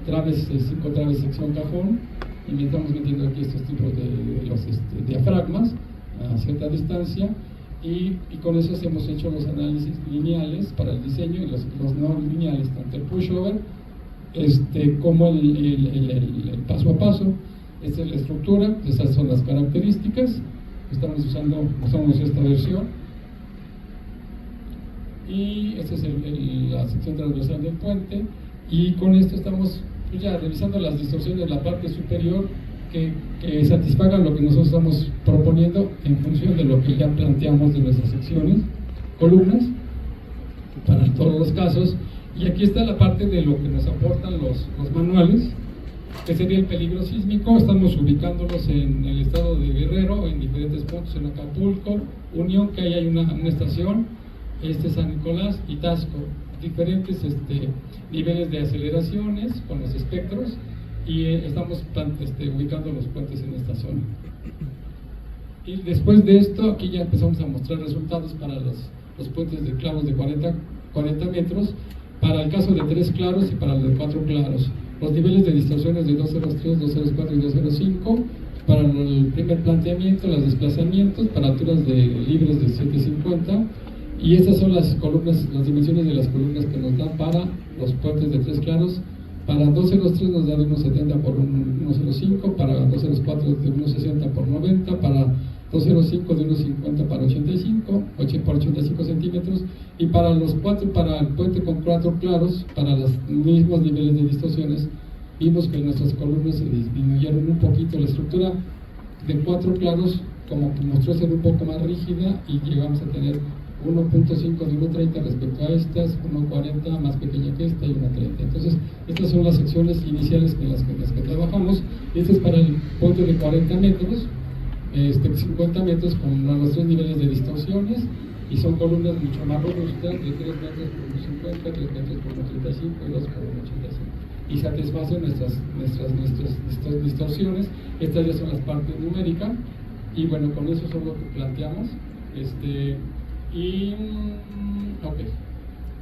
5 traves sección cajón, y estamos metiendo aquí estos tipos de los diafragmas a cierta distancia, y con eso hemos hecho los análisis lineales para el diseño y los no lineales, tanto el pushover como el paso a paso. Esta es la estructura, estas son las características. Usamos esta versión, y esta es la sección transversal del puente, y con esto estamos pues ya revisando las distorsiones de la parte superior que satisfagan lo que nosotros estamos proponiendo en función de lo que ya planteamos de nuestras secciones, columnas, para todos los casos. Y aquí está la parte de lo que nos aportan los manuales, que sería el peligro sísmico. Estamos ubicándolos en el estado de Guerrero, en diferentes puntos, en Acapulco, Unión, que ahí hay una estación, San Nicolás y Tasco, diferentes niveles de aceleraciones con los espectros, y estamos ubicando los puentes en esta zona. Y después de esto, aquí ya empezamos a mostrar resultados para los puentes de claros de 40 metros, para el caso de 3 claros y para el de 4 claros. Los niveles de distorsiones de 203, 204 y 205 para el primer planteamiento, los desplazamientos para alturas libres de 750, y estas son las columnas, las dimensiones de las columnas que nos dan para los puentes de 3 claros. Para 203 nos da de 1.70 por 1.05, para 204 de 1.60 por 90, para 205 de 1.50 para 85 por 85 centímetros, y para el puente con 4 claros, para los mismos niveles de distorsiones, vimos que nuestras columnas se disminuyeron un poquito. La estructura de 4 claros como que mostró ser un poco más rígida y llegamos a tener 1.5 de 1.30 respecto a estas, 1.40 más pequeña que esta y 1.30. Entonces, estas son las secciones iniciales en las que trabajamos. Este es para el puente de 40 metros, 50 metros con los 3 niveles de distorsiones, y son columnas mucho más robustas, de 3 metros por 1.50, 3 metros por 1.35 y 2 por 1.85. Y satisfacen nuestras distorsiones. Estas ya son las partes numéricas, y bueno, con eso son lo que planteamos. Ok,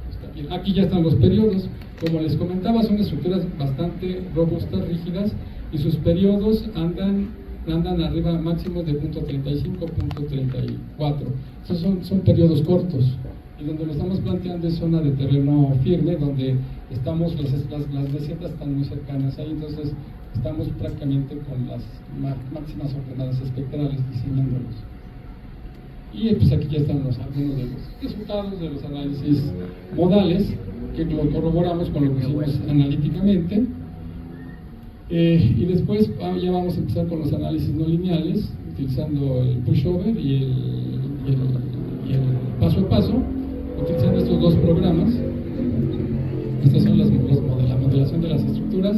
está bien. Aquí ya están los periodos. Como les comentaba, son estructuras bastante robustas, rígidas, y sus periodos andan arriba máximos de .35, .34. Esos son periodos cortos, y donde lo estamos planteando es zona de terreno firme, donde estamos, las mesetas están muy cercanas ahí, entonces estamos prácticamente con las máximas ordenadas espectrales diseñándolos. Y pues aquí ya están algunos de los resultados de los análisis modales, que lo corroboramos con lo que hicimos analíticamente. Y después ya vamos a empezar con los análisis no lineales, utilizando el pushover y el paso a paso, utilizando estos dos programas. Estas son la modelación de las estructuras,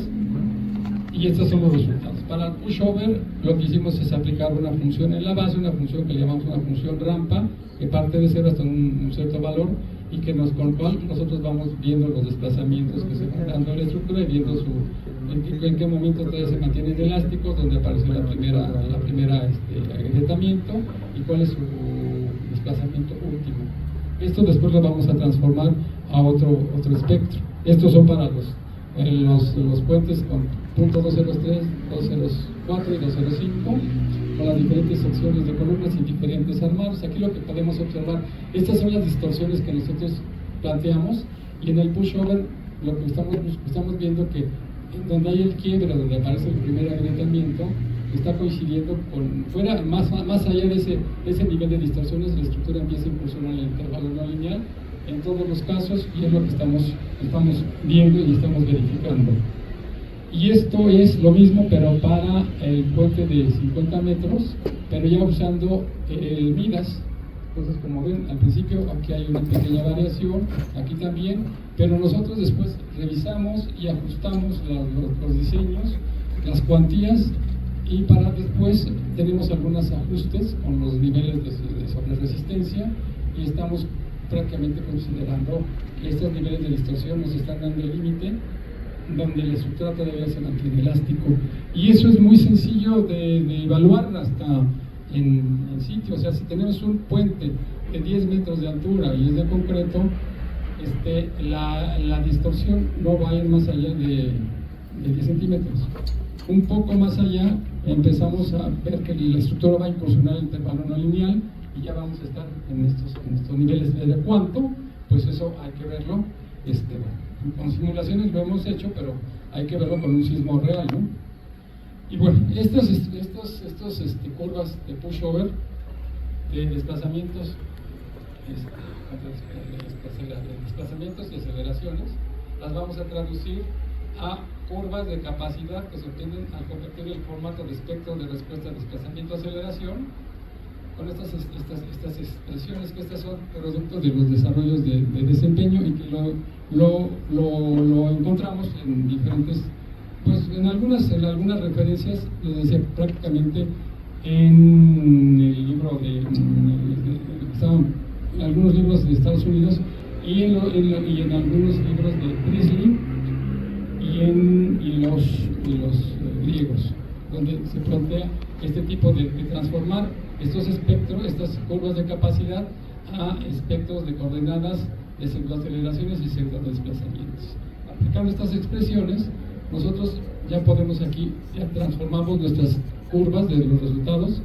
y estos son los resultados. Para el pushover, lo que hicimos es aplicar una función en la base, una función que le llamamos una función rampa, que parte de cero hasta un cierto valor, y que con el cual nosotros vamos viendo los desplazamientos que se van dando en la estructura, y viendo en qué momento todavía se mantienen elásticos, donde aparece la primera agrietamiento, y cuál es su desplazamiento último. Esto después lo vamos a transformar a otro espectro. Estos son para los puentes con punto 203, 204 y 205, con las diferentes secciones de columnas y diferentes armados. Aquí lo que podemos observar, estas son las distorsiones que nosotros planteamos, y en el pushover lo que estamos viendo que donde hay el quiebre, donde aparece el primer agrietamiento, está coincidiendo más allá de ese nivel de distorsiones, la estructura empieza a incursionar en el intervalo no lineal en todos los casos, y es lo que estamos viendo y estamos verificando. Y esto es lo mismo, pero para el puente de 50 metros, pero ya usando el Midas. Entonces, como ven, al principio aquí hay una pequeña variación, aquí también, pero nosotros después revisamos y ajustamos los diseños, las cuantías, y para después tenemos algunos ajustes con los niveles de sobreresistencia, y estamos prácticamente considerando que estos niveles de distorsión nos están dando el límite donde la estructura todavía se mantiene elástico, y eso es muy sencillo de evaluar hasta en sitio. O sea, si tenemos un puente de 10 metros de altura y es de concreto, la distorsión no va a ir más allá de 10 centímetros. Un poco más allá empezamos a ver que la estructura va a incursionar en el intervalo no lineal, y ya vamos a estar en estos niveles. ¿De cuánto? Pues eso hay que verlo. Con simulaciones lo hemos hecho, pero hay que verlo con un sismo real, ¿no? Y bueno, estas curvas de pushover, de desplazamientos, y aceleraciones, las vamos a traducir a curvas de capacidad que se obtienen al convertir el formato de espectro de respuesta a desplazamiento-aceleración, con estas expresiones, que estas son productos de los desarrollos de desempeño, y que lo encontramos en diferentes, pues en algunas referencias, les decía, prácticamente en el libro en algunos libros de Estados Unidos, y en algunos libros de Priestley, y los griegos, donde se plantea este tipo de transformar estos espectros, estas curvas de capacidad, a espectros de coordenadas de pseudoaceleraciones y pseudodesplazamientos. Aplicando estas expresiones, nosotros ya podemos aquí, ya transformamos nuestras curvas de los resultados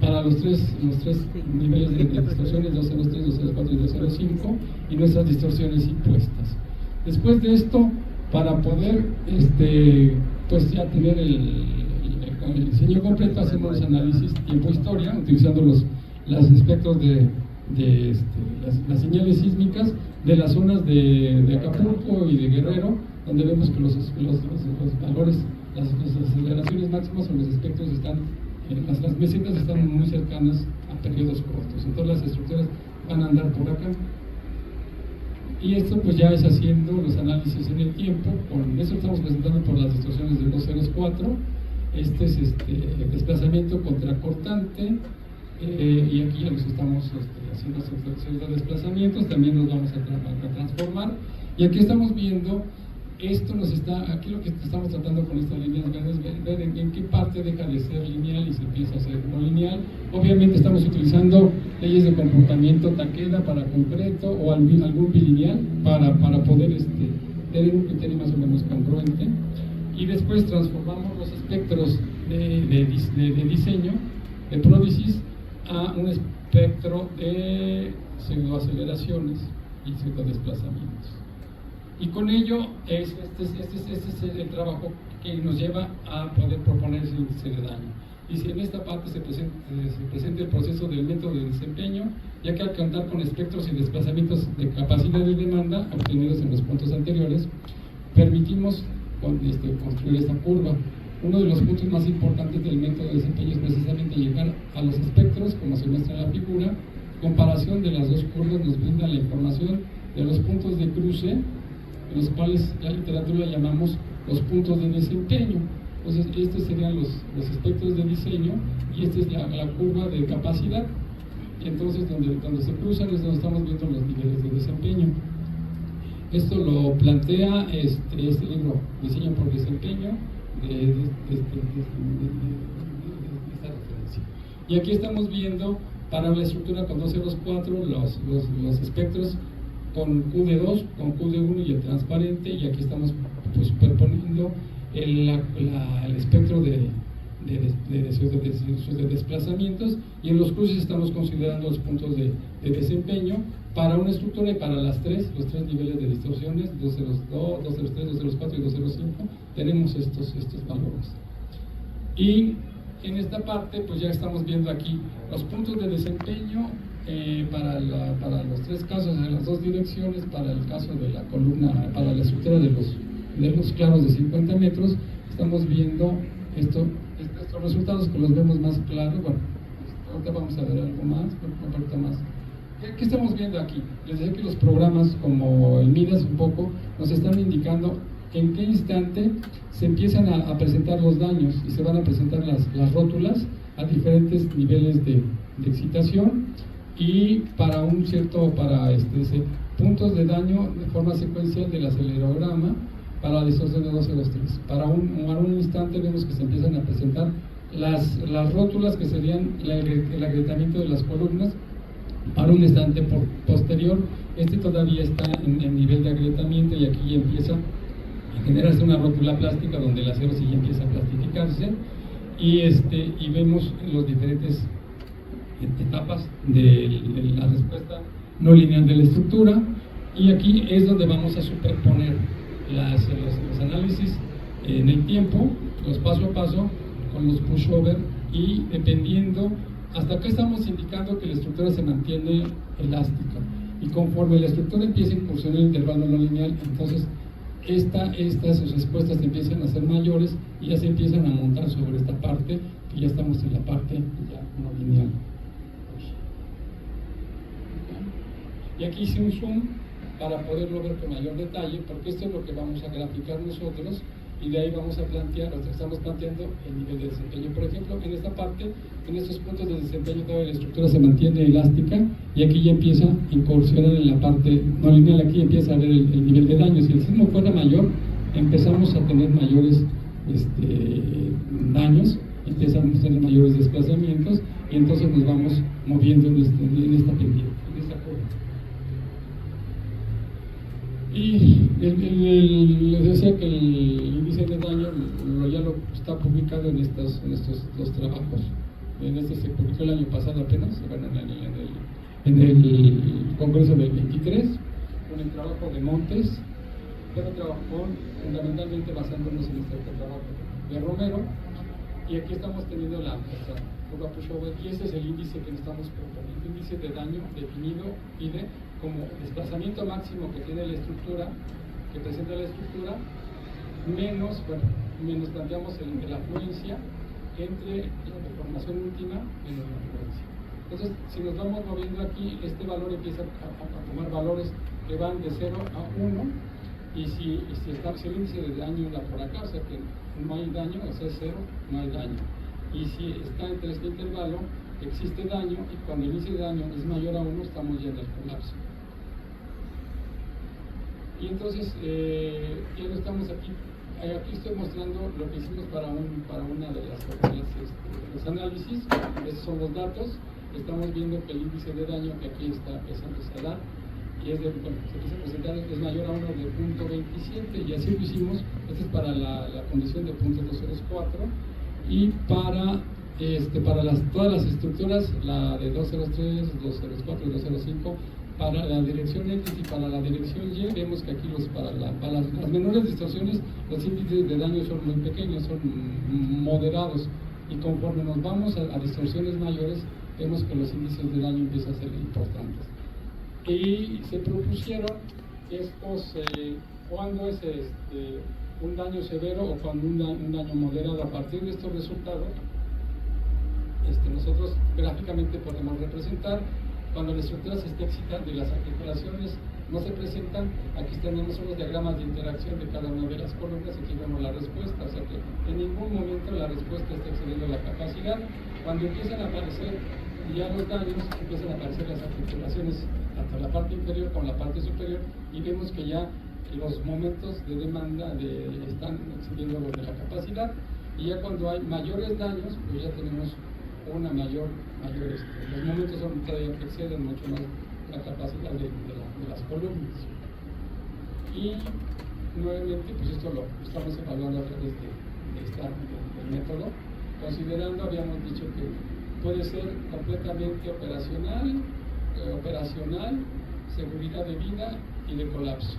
para los tres niveles de distorsiones, 203, 204 y 205, y nuestras distorsiones impuestas. Después de esto, para poder pues ya tener el diseño completo, hacemos los análisis tiempo-historia, utilizando los espectros las señales sísmicas de las zonas de Acapulco y de Guerrero, donde vemos que los valores, las aceleraciones máximas o los espectros están, las mesetas están muy cercanas a periodos cortos. Entonces las estructuras van a andar por acá. Y esto pues ya es haciendo los análisis en el tiempo. Con eso estamos presentando por las distorsiones de 204. Este es el desplazamiento contracortante. Y aquí ya los estamos haciendo ciertos desplazamientos. También los vamos a transformar. Y aquí estamos viendo, aquí lo que estamos tratando con estas líneas verdes, ver en qué parte deja de ser lineal y se empieza a ser no lineal. Obviamente estamos utilizando leyes de comportamiento Takeda para concreto o algún bilineal para poder tener un criterio más o menos congruente. Y después transformamos los espectros de diseño, de prótesis, a un espectro de pseudoaceleraciones y pseudodesplazamientos. Y con ello, este es el trabajo que nos lleva a poder proponer ese índice de daño. Y si en esta parte se presenta el proceso del método de desempeño, ya que al contar con espectros y desplazamientos de capacidad y demanda obtenidos en los puntos anteriores, permitimos construir esta curva. Uno de los puntos más importantes del método de desempeño es precisamente llegar a los espectros, como se muestra en la figura. Comparación de las dos curvas nos brinda la información de los puntos de cruce, en los cuales la literatura llamamos los puntos de desempeño. Entonces, estos serían los espectros de diseño y esta es la curva de capacidad. Y entonces, donde se cruzan es donde estamos viendo los niveles de desempeño. Esto lo plantea este libro, Diseño por Desempeño, de esta referencia. Y aquí estamos viendo para la estructura con 204 los espectros con Q de 2, con Q de 1 y el transparente, y aquí estamos superponiendo el espectro de desplazamientos, y en los cruces estamos considerando los puntos de desempeño para una estructura y para los tres niveles de distorsiones, 202, 203, 204 y 205, tenemos estos valores. Y en esta parte, pues ya estamos viendo aquí los puntos de desempeño para los tres casos, en las dos direcciones, para el caso de la columna, para la estructura de los claros de 50 metros, estamos viendo estos resultados que los vemos más claros. Bueno, ahorita vamos a ver algo más, un poquito más. ¿Qué estamos viendo aquí? Les decía que los programas, como el MIDAS un poco, nos están indicando en qué instante se empiezan a presentar los daños y se van a presentar las rótulas a diferentes niveles de excitación, y para puntos de daño de forma secuencial del acelerograma para la distorsión de 203. Para un instante vemos que se empiezan a presentar las rótulas, que serían el agrietamiento de las columnas. Para un instante posterior, todavía está en nivel de agrietamiento, y aquí ya empieza a generarse una rótula plástica donde el acero sí ya empieza a plastificarse, y vemos los diferentes etapas de la respuesta no lineal de la estructura. Y aquí es donde vamos a superponer los análisis en el tiempo, los paso a paso, con los pushover, y dependiendo, hasta acá estamos indicando que la estructura se mantiene elástica, y conforme la estructura empieza a incursionar en el intervalo no lineal, entonces sus respuestas empiezan a ser mayores y ya se empiezan a montar sobre esta parte, que ya estamos en la parte ya no lineal. Y aquí hice un zoom para poderlo ver con mayor detalle, porque esto es lo que vamos a graficar nosotros, y de ahí vamos a plantear, estamos planteando el nivel de desempeño. Por ejemplo, en esta parte, en estos puntos de desempeño, toda la estructura se mantiene elástica, y aquí ya empieza a incursionar en la parte no lineal. Aquí empieza a ver el nivel de daño. Si el sismo fuera mayor, empezamos a tener mayores daños, empezamos a tener mayores desplazamientos, y entonces nos vamos moviendo en esta pendiente, en esta curva. Y les decía que el índice de daño ya lo está publicado en estos dos trabajos. Se publicó el año pasado apenas, en el Congreso del 23, con el trabajo de Montes, pero trabajó fundamentalmente basándonos en este trabajo de Romero. Y aquí estamos teniendo la curva pushover, y este es el índice que estamos proponiendo, índice de daño definido, como desplazamiento máximo que tiene la estructura, que presenta la estructura, menos planteamos la afluencia entre la deformación última menos la afluencia. Entonces, si nos vamos moviendo aquí, este valor empieza a tomar valores que van de 0 a 1, y si el índice de daño anda por acá, o sea que no hay daño, o sea, es 0, no hay daño. Y si está entre este intervalo, existe daño, y cuando el índice de daño es mayor a 1, estamos ya en el colapso. Y entonces, ya no estamos aquí. Aquí estoy mostrando lo que hicimos para una de los análisis. Estos son los datos. Estamos viendo que el índice de daño que aquí está empezando a dar, y es se empieza a presentar, es mayor a 1 de 0.27, y así lo hicimos. Este es para la condición de 0.204, y para todas las estructuras, la de 203, 204 y 205, para la dirección X y para la dirección Y, vemos que aquí para las menores distorsiones los índices de daño son muy pequeños, son moderados, y conforme nos vamos a distorsiones mayores, vemos que los índices de daño empiezan a ser importantes. Y se propusieron estos, cuando es un daño severo o cuando un daño moderado. A partir de estos resultados, nosotros gráficamente podemos representar cuando la estructura se está excitando y las articulaciones no se presentan. Aquí tenemos unos diagramas de interacción de cada una de las columnas, aquí vemos la respuesta, o sea que en ningún momento la respuesta está excediendo la capacidad. Cuando empiezan a aparecer ya los daños, empiezan a aparecer las articulaciones, tanto la parte inferior como la parte superior, y vemos que ya los momentos de demanda están excediendo los de la capacidad, y ya cuando hay mayores daños, pues ya tenemos una mayor los momentos son todavía que exceden mucho más la capacidad de las columnas. Y nuevamente, pues esto lo estamos evaluando a través del método, considerando, habíamos dicho que puede ser completamente operacional, seguridad de vida y de colapso.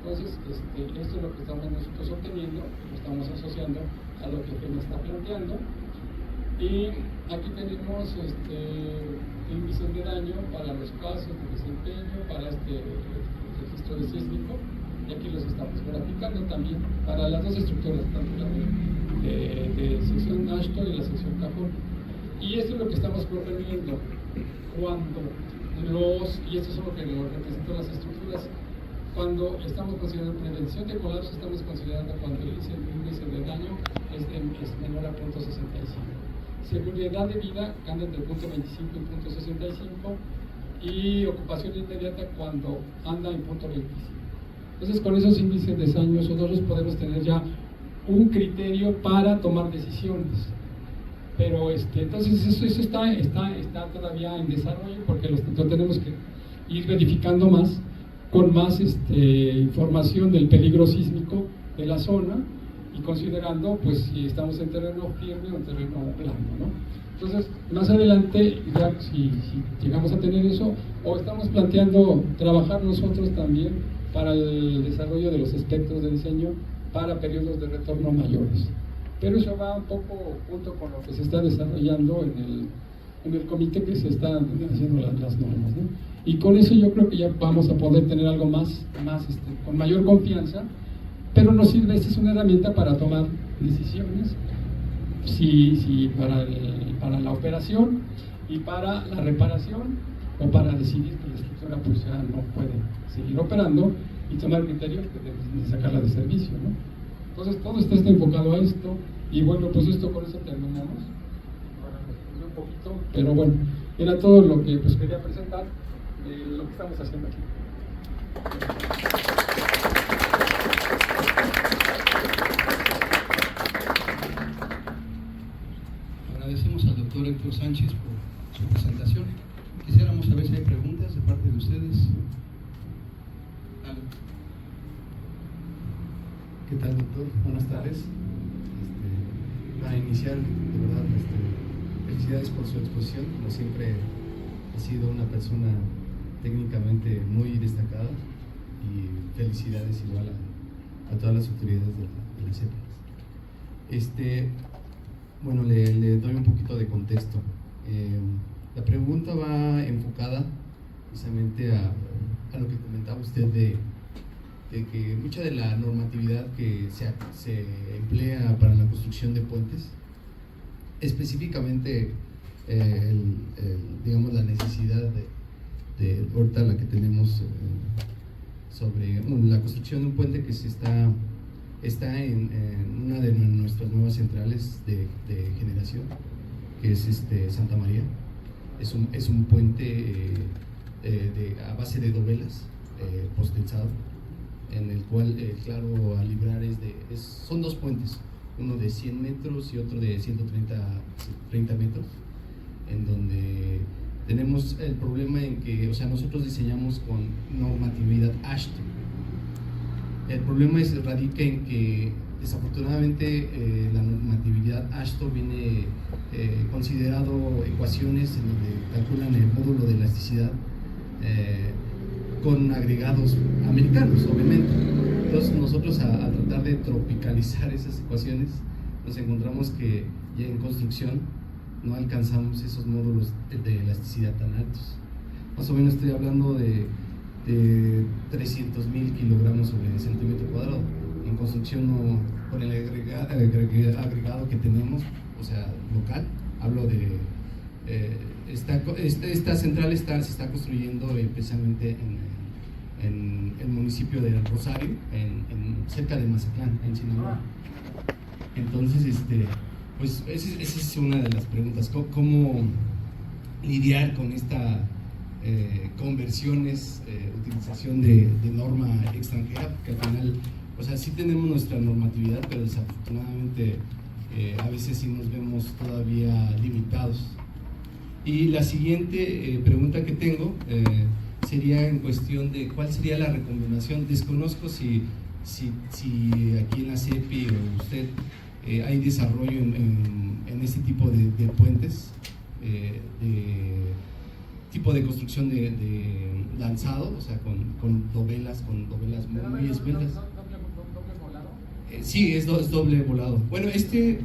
Entonces, esto es lo que estamos nosotros obteniendo, lo estamos asociando a lo que me está planteando. Y aquí tenemos índices de daño para los casos de desempeño, para registro de sísmico, y aquí los estamos graficando también para las dos estructuras, tanto la de sección Ashton y la sección Cajón. Y esto es lo que estamos proponiendo cuando y esto es lo que representan las estructuras. Cuando estamos considerando prevención de colapso, estamos considerando cuando el índice de daño es menor a 0.65. Seguridad de vida cambia entre 0.25 y 0.65, y ocupación inmediata cuando anda en 0.25. Entonces, con esos índices de daño nosotros podemos tener ya un criterio para tomar decisiones. Pero entonces eso está todavía en desarrollo, porque lo tenemos que ir verificando más, con más información del peligro sísmico de la zona, y considerando pues si estamos en terreno firme o en terreno plano, ¿no? Entonces, más adelante, ya si llegamos a tener eso, o estamos planteando trabajar nosotros también para el desarrollo de los espectros de diseño para periodos de retorno mayores. Pero eso va un poco junto con lo que se está desarrollando en el comité que se están haciendo las normas, ¿no? Y con eso yo creo que ya vamos a poder tener algo más con mayor confianza, pero nos sirve, esta es una herramienta para tomar decisiones, para la operación y para la reparación, o para decidir que la estructura pues ya no puede seguir operando y tomar criterios de sacarla de servicio, ¿no? Entonces todo está enfocado a esto, y bueno, pues con eso terminamos. Un poquito, pero bueno, era todo lo que pues quería presentar de lo que estamos haciendo aquí. Agradecemos al doctor Héctor Sánchez por su presentación. Quisiéramos saber si hay preguntas de parte de ustedes. ¿Qué tal, doctor? Buenas tardes. Para iniciar, de verdad, felicidades por su exposición. Como siempre, ha sido una persona técnicamente muy destacada, y felicidades igual a todas las autoridades de la CEPAS. Bueno, le doy un poquito de contexto. La pregunta va enfocada precisamente a lo que comentaba usted de que mucha de la normatividad que se emplea para la construcción de puentes, específicamente digamos la necesidad de ahorita la que tenemos sobre la construcción de un puente que está en una de nuestras nuevas centrales de generación, que es Santa María. Es un puente a base de dovelas, posttensado, en el cual, claro, a librar son dos puentes, uno de 100 metros y otro de 130 metros, en donde tenemos el problema en que, o sea, nosotros diseñamos con normatividad AASHTO. El problema radica en que desafortunadamente la normatividad AASHTO viene considerado ecuaciones en donde calculan el módulo de elasticidad con agregados americanos, obviamente. Entonces nosotros a tratar de tropicalizar esas ecuaciones nos encontramos que ya en construcción no alcanzamos esos módulos de elasticidad tan altos. Más o menos estoy hablando de 300.000 kilogramos sobre centímetro cuadrado. En construcción, no, con el agregado que tenemos, o sea, local, hablo de esta central se está construyendo precisamente en el municipio de Rosario, cerca de Mazatlán, en Sinaloa. Entonces, pues esa es una de las preguntas, ¿cómo lidiar con esta conversiones, utilización de norma extranjera? Porque al final, o sea, sí tenemos nuestra normatividad, pero desafortunadamente a veces sí nos vemos todavía limitados. Y la siguiente pregunta que tengo sería en cuestión de cuál sería la recomendación. Desconozco si aquí en la CEPI o usted hay desarrollo en este tipo de puentes, tipo de construcción de lanzado, o sea, con dovelas muy esbeltas. Sí, es doble volado. Bueno,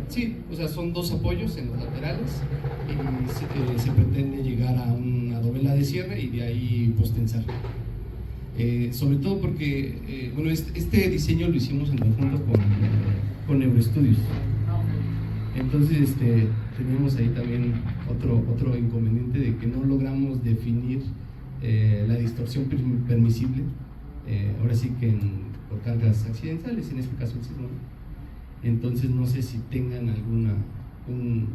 sí, o sea, son dos apoyos en los laterales y se pretende llegar a una dovela de cierre y de ahí postensar. Sobre todo porque, bueno, este diseño lo hicimos en conjunto con Neuroestudios. Entonces, tenemos ahí también otro inconveniente de que no logramos definir la distorsión permisible, ahora sí que por cargas accidentales, en este caso el sismo. Entonces no sé si tengan un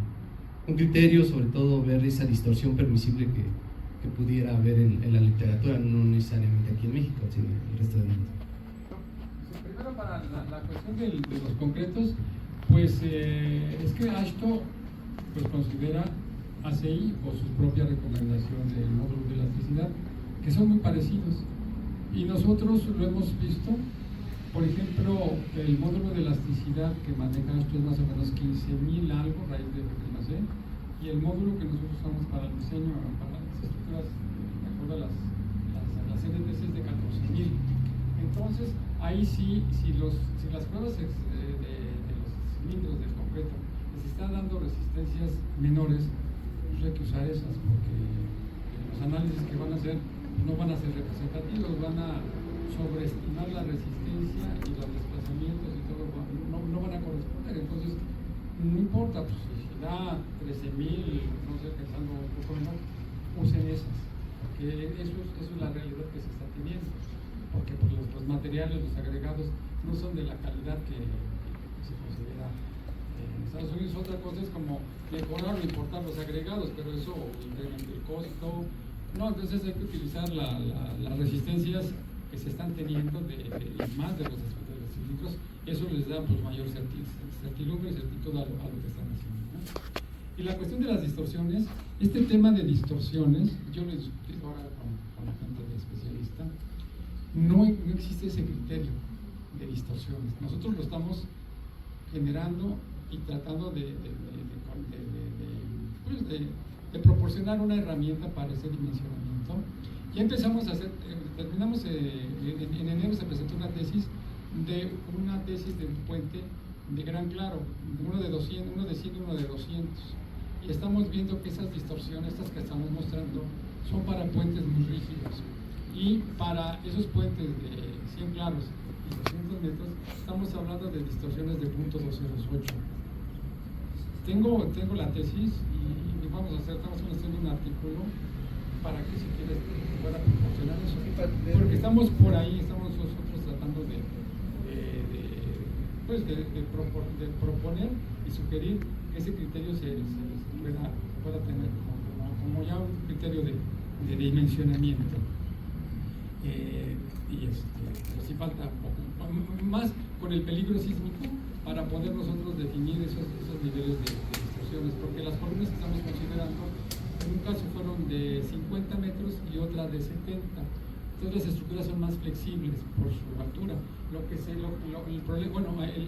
criterio, sobre todo ver esa distorsión permisible que pudiera haber en la literatura, no necesariamente aquí en México, sino en el resto del mundo. Primero, para la cuestión de los concretos, pues es que AASHTO pues considera ACI o su propia recomendación del módulo de elasticidad, que son muy parecidos, y nosotros lo hemos visto. Por ejemplo, el módulo de elasticidad que maneja AASHTO es más o menos 15.000 algo, raíz de lo que no sé, y el módulo que nosotros usamos para el diseño, para las estructuras, de acuerdo a las NTC, es de 14.000. Entonces, ahí sí, si las pruebas de los cilindros del concreto les están dando resistencias menores, pues hay que usar esas, porque los análisis que van a hacer no van a ser representativos, van a sobreestimar la resistencia y los desplazamientos y todo, no van a corresponder. Entonces, no importa, pues si da 13.000, no sé, pensando un poco menos, usen esas, porque eso es la realidad que se está teniendo, porque pues, los materiales, los agregados, no son de la calidad que se considera en Estados Unidos. Otra cosa es como mejorar o importar los agregados, pero eso incrementa el costo. No, entonces hay que utilizar las resistencias que se están teniendo más de los cilindros. Eso les da pues mayor certidumbre y certitud a lo que están haciendo, ¿no? Y la cuestión de las distorsiones, este tema de distorsiones, yo lo he discutido ahora con la gente de especialista, no existe ese criterio de distorsiones. Nosotros lo estamos generando y tratando de proporcionar una herramienta para ese dimensionamiento. Ya empezamos a hacer, terminamos en enero se presentó una tesis de un puente de Gran Claro, uno de 200, uno de 100 y uno de 200, y estamos viendo que esas distorsiones, estas que estamos mostrando, son para puentes muy rígidos, Y para esos puentes de 100 claros y 200 metros, estamos hablando de distorsiones de .208. Tengo la tesis y vamos a estamos haciendo un artículo para que si quieres pueda proporcionar eso. Porque estamos por ahí, estamos nosotros tratando de proponer y sugerir que ese criterio se pueda tener como ya un criterio de dimensionamiento. Pero sí falta un poco más con el peligro sísmico para poder nosotros definir esos niveles de distorsiones, porque las columnas que estamos considerando en un caso fueron de 50 metros y otra de 70. Entonces las estructuras son más flexibles por su altura.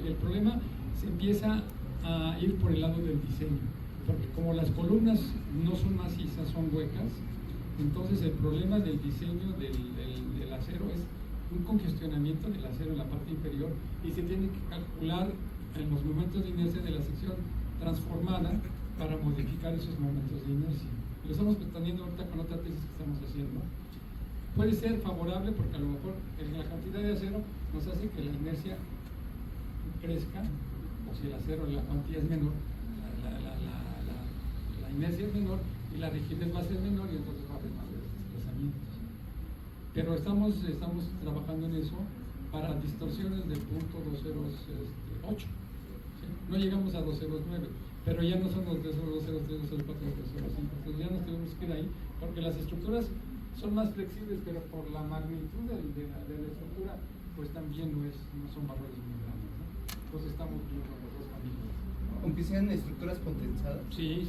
El problema se empieza a ir por el lado del diseño, porque como las columnas no son macizas, son huecas, entonces el problema del diseño del acero es un congestionamiento del acero en la parte inferior y se tiene que calcular en los momentos de inercia de la sección transformada para modificar esos momentos de inercia. Lo estamos teniendo ahorita con otra tesis que estamos haciendo. Puede ser favorable porque a lo mejor la cantidad de acero nos hace que la inercia crezca, o si el acero, la cuantía es menor, la inercia es menor y la rigidez va a ser menor y entonces va a haber más desplazamientos. Pero estamos trabajando en eso para distorsiones del .208. ¿Sí? No llegamos a 209, pero ya no son los 203, 204, 205. Entonces ya nos tenemos que ir ahí porque las estructuras son más flexibles, pero por la magnitud de la estructura, pues también no son valores muy grandes, ¿no? Entonces estamos viendo las dos familias. Aunque sean estructuras condensadas. Sí,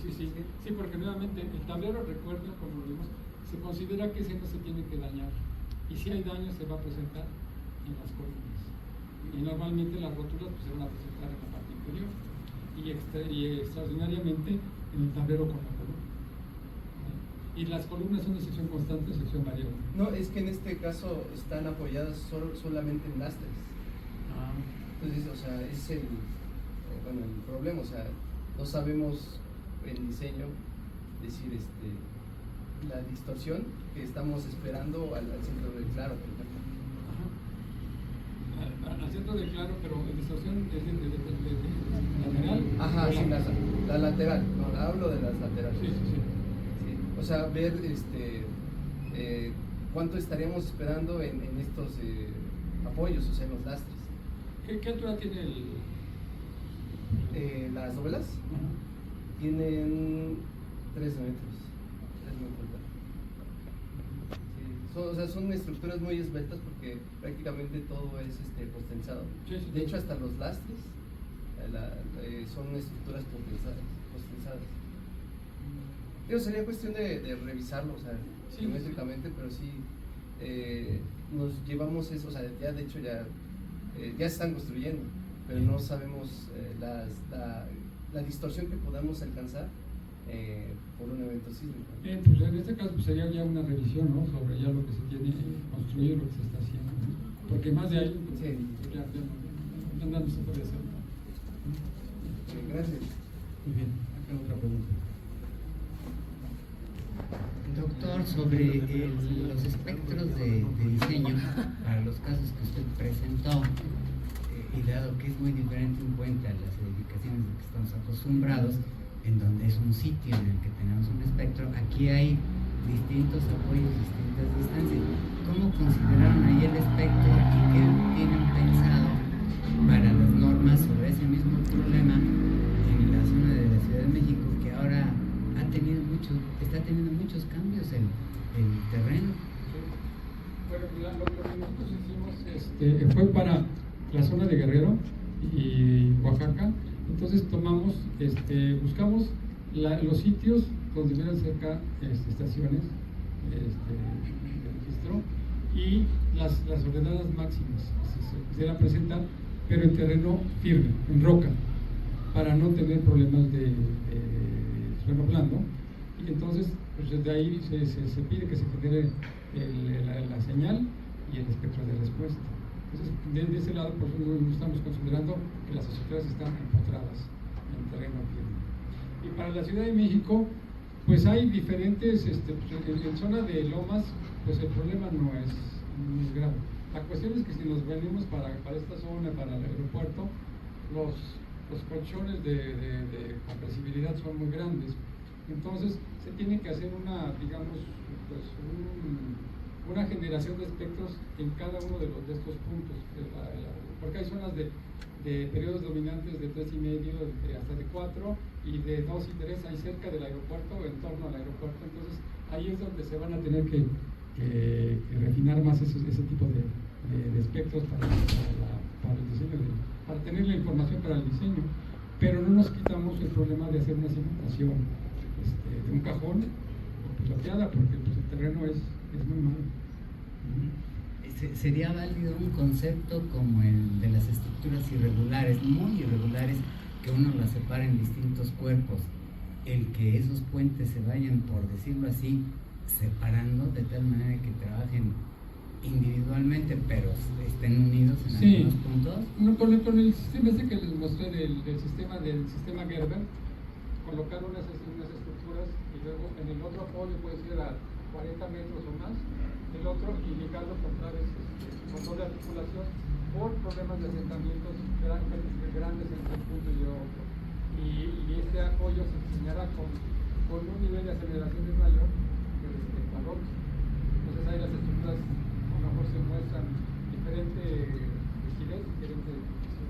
porque nuevamente el tablero, recuerda, como vimos, se considera que ese no se tiene que dañar. Y si hay daño, se va a presentar en las columnas. Y normalmente las rótulas pues, se van a presentar en la parte inferior. Y extraordinariamente en el tablero con la columna. Y las columnas son de sección constante, sección variable. No, es que en este caso están apoyadas solamente en lastres. Entonces, o sea, es el problema, o sea, no sabemos en diseño decir la distorsión que estamos esperando al centro del claro, por ejemplo. Al centro del claro, pero en distorsión de lateral. Ajá, sí, la lateral, no, hablo de las laterales. Sí. O sea, ver cuánto estaríamos esperando en estos apoyos, o sea, en los lastres. ¿Qué altura tiene las dovelas? Tienen 3 metros. Sí, son estructuras muy esbeltas porque prácticamente todo es postensado. Sí. De hecho, hasta los lastres son estructuras postensadas. Sería cuestión de revisarlo, o sea, geométricamente, pero sí nos llevamos eso, o sea, ya de hecho ya se están construyendo, pero no sabemos la distorsión que podamos alcanzar por un evento sísmico. Pues en este caso pues, sería ya una revisión, ¿no? Sobre ya lo que se tiene construido, lo que se está haciendo, ¿no? Porque más de ahí pues, ya no se puede hacer. Gracias. Muy bien, acá otra pregunta. Doctor, sobre los espectros de diseño para los casos que usted presentó, y dado que es muy diferente en cuenta a las edificaciones de que estamos acostumbrados, en donde es un sitio en el que tenemos un espectro, aquí hay distintos apoyos, distintas distancias. ¿Cómo consideraron ahí el espectro y qué tienen pensado para las normas sobre ese mismo problema en la zona de la Ciudad de México, que ahora está teniendo muchos cambios el terreno? Bueno, lo que nosotros hicimos fue para la zona de Guerrero y Oaxaca. Entonces buscamos los sitios donde hubieran cerca estaciones de registro y las ordenadas máximas que se quisieran presentar, pero en terreno firme, en roca, para no tener problemas de suelo blando. Y entonces pues desde ahí se pide que se genere la señal y el espectro de respuesta. Entonces, de ese lado, por eso no estamos considerando que las estructuras están empotradas en terreno firme. Y para la Ciudad de México, Pues hay diferentes, en zona de lomas, pues el problema no es grave. La cuestión es que si nos venimos para esta zona, para el aeropuerto, los colchones de compresibilidad son muy grandes. Entonces se tiene que hacer una, digamos, pues una generación de espectros en cada uno de estos puntos, porque hay zonas de periodos dominantes de 3,5, hasta de 4, y de 2 y 3 hay cerca del aeropuerto o en torno al aeropuerto. Entonces ahí es donde se van a tener que refinar más ese tipo de espectros para el diseño, para tener la información para el diseño. Pero no nos quitamos el problema de hacer una segmentación de un cajón piloteada, porque pues, el terreno es muy malo. ¿Sería válido un concepto como el de las estructuras irregulares, muy irregulares, que uno las separa en distintos cuerpos? El que esos puentes se vayan, por decirlo así, separando de tal manera que trabajen individualmente, pero estén unidos en algunos puntos. No, con el sistema ese que les mostré del sistema Gerber, colocar unas estructuras y luego en el otro apoyo puede ser a 40 metros o más del otro, y ligarlo con traves con doble articulación por problemas de asentamientos grandes entre un punto y otro. Y este apoyo se diseñará con un nivel de aceleración mayor que respecto al otro. Entonces ahí las estructuras a lo mejor se muestran diferente rigidez, diferente definición.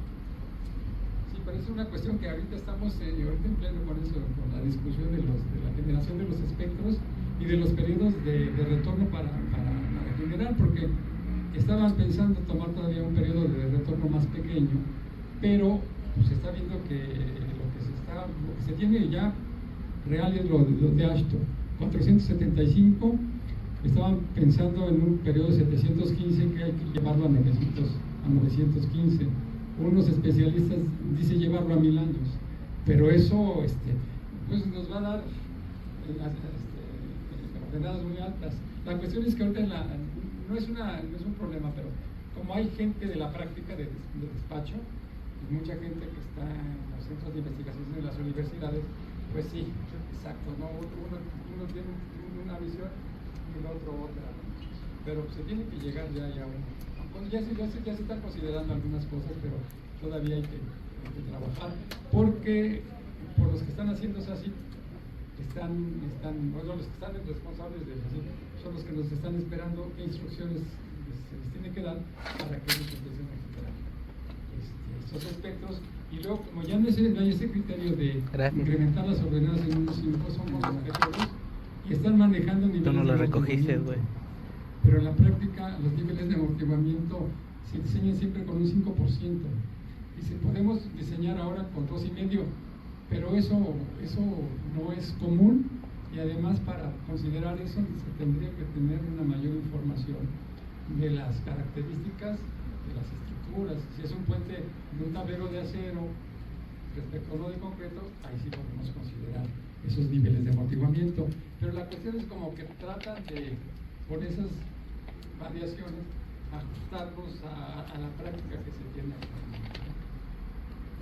Sí, pero es una cuestión que ahorita estamos ahorita en pleno con eso, con la discusión de la generación de los espectros y de los periodos de retorno para generar, porque estaban pensando tomar todavía un periodo de retorno más pequeño, pero pues, se está viendo que lo que se tiene ya real es lo de Ashton. 475, estaban pensando en un periodo de 715 que hay que llevarlo a 915. Unos especialistas dicen llevarlo a 1000 años, pero eso pues nos va a dar ordenadas muy altas. La cuestión es que ahorita no es un problema, pero como hay gente de la práctica de despacho, y mucha gente que está en los centros de investigación de las universidades, pues sí, exacto, ¿no? Uno tiene una visión y el otro otra, pero se tiene que llegar ya a ya se están considerando algunas cosas, pero todavía hay que trabajar, porque por los que están haciendo así los que están responsables de así son los que nos están esperando qué instrucciones se les tiene que dar para que ellos empiecen a generar estos espectros. Y luego, como ya no hay ese criterio de incrementar las ordenadas en unos 5, son objetivos y están manejando niveles. Tú no lo de recogiste, güey. Pero en la práctica los niveles de amortiguamiento se diseñan siempre con un 5%. Dice, podemos diseñar ahora con 2,5%, pero eso no es común, y además para considerar eso se tendría que tener una mayor información de las características de las estructuras. Si es un puente de un tablero de acero respecto a uno de concreto, ahí sí podemos considerar esos niveles de amortiguamiento, pero la cuestión es como que tratan de, con esas variaciones, ajustarlos a la práctica que se tiene.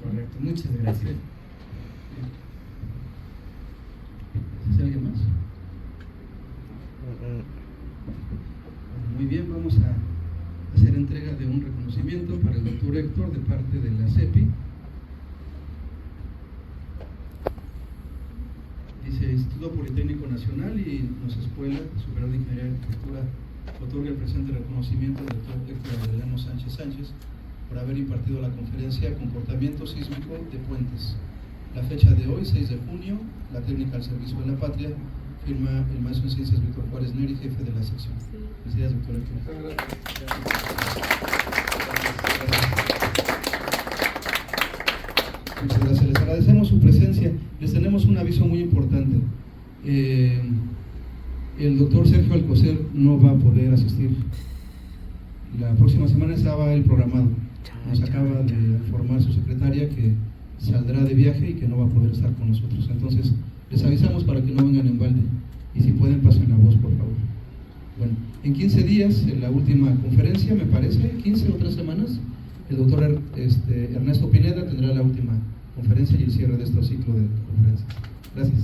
Correcto, muchas gracias. ¿Es alguien más? Muy bien, vamos a hacer entrega de un reconocimiento para el doctor Héctor de parte de la CEPI. Dice Instituto Politécnico Nacional y nuestra Escuela Superior de Ingeniería y Arquitectura otorga el presente reconocimiento al doctor Héctor Adelano Sánchez Sánchez por haber impartido la conferencia Comportamiento Sísmico de Puentes. La fecha de hoy, 6 de junio, la técnica al servicio de la patria, firma el maestro en ciencias Víctor Juárez Neri, jefe de la sección. Felicidades, doctor Héctor. Muchas gracias, les agradecemos su presencia. Les tenemos un aviso muy importante. El doctor Sergio Alcocer no va a poder asistir. La próxima semana estaba él programado. Nos acaba de informar su secretaria que saldrá de viaje y que no va a poder estar con nosotros. Entonces, les avisamos para que no vengan en balde. Y si pueden, pasen la voz, por favor. Bueno, en 15 días, en la última conferencia, me parece, 15 o 3 semanas, el doctor Ernesto Pineda tendrá la última conferencia y el cierre de este ciclo de conferencias. Gracias.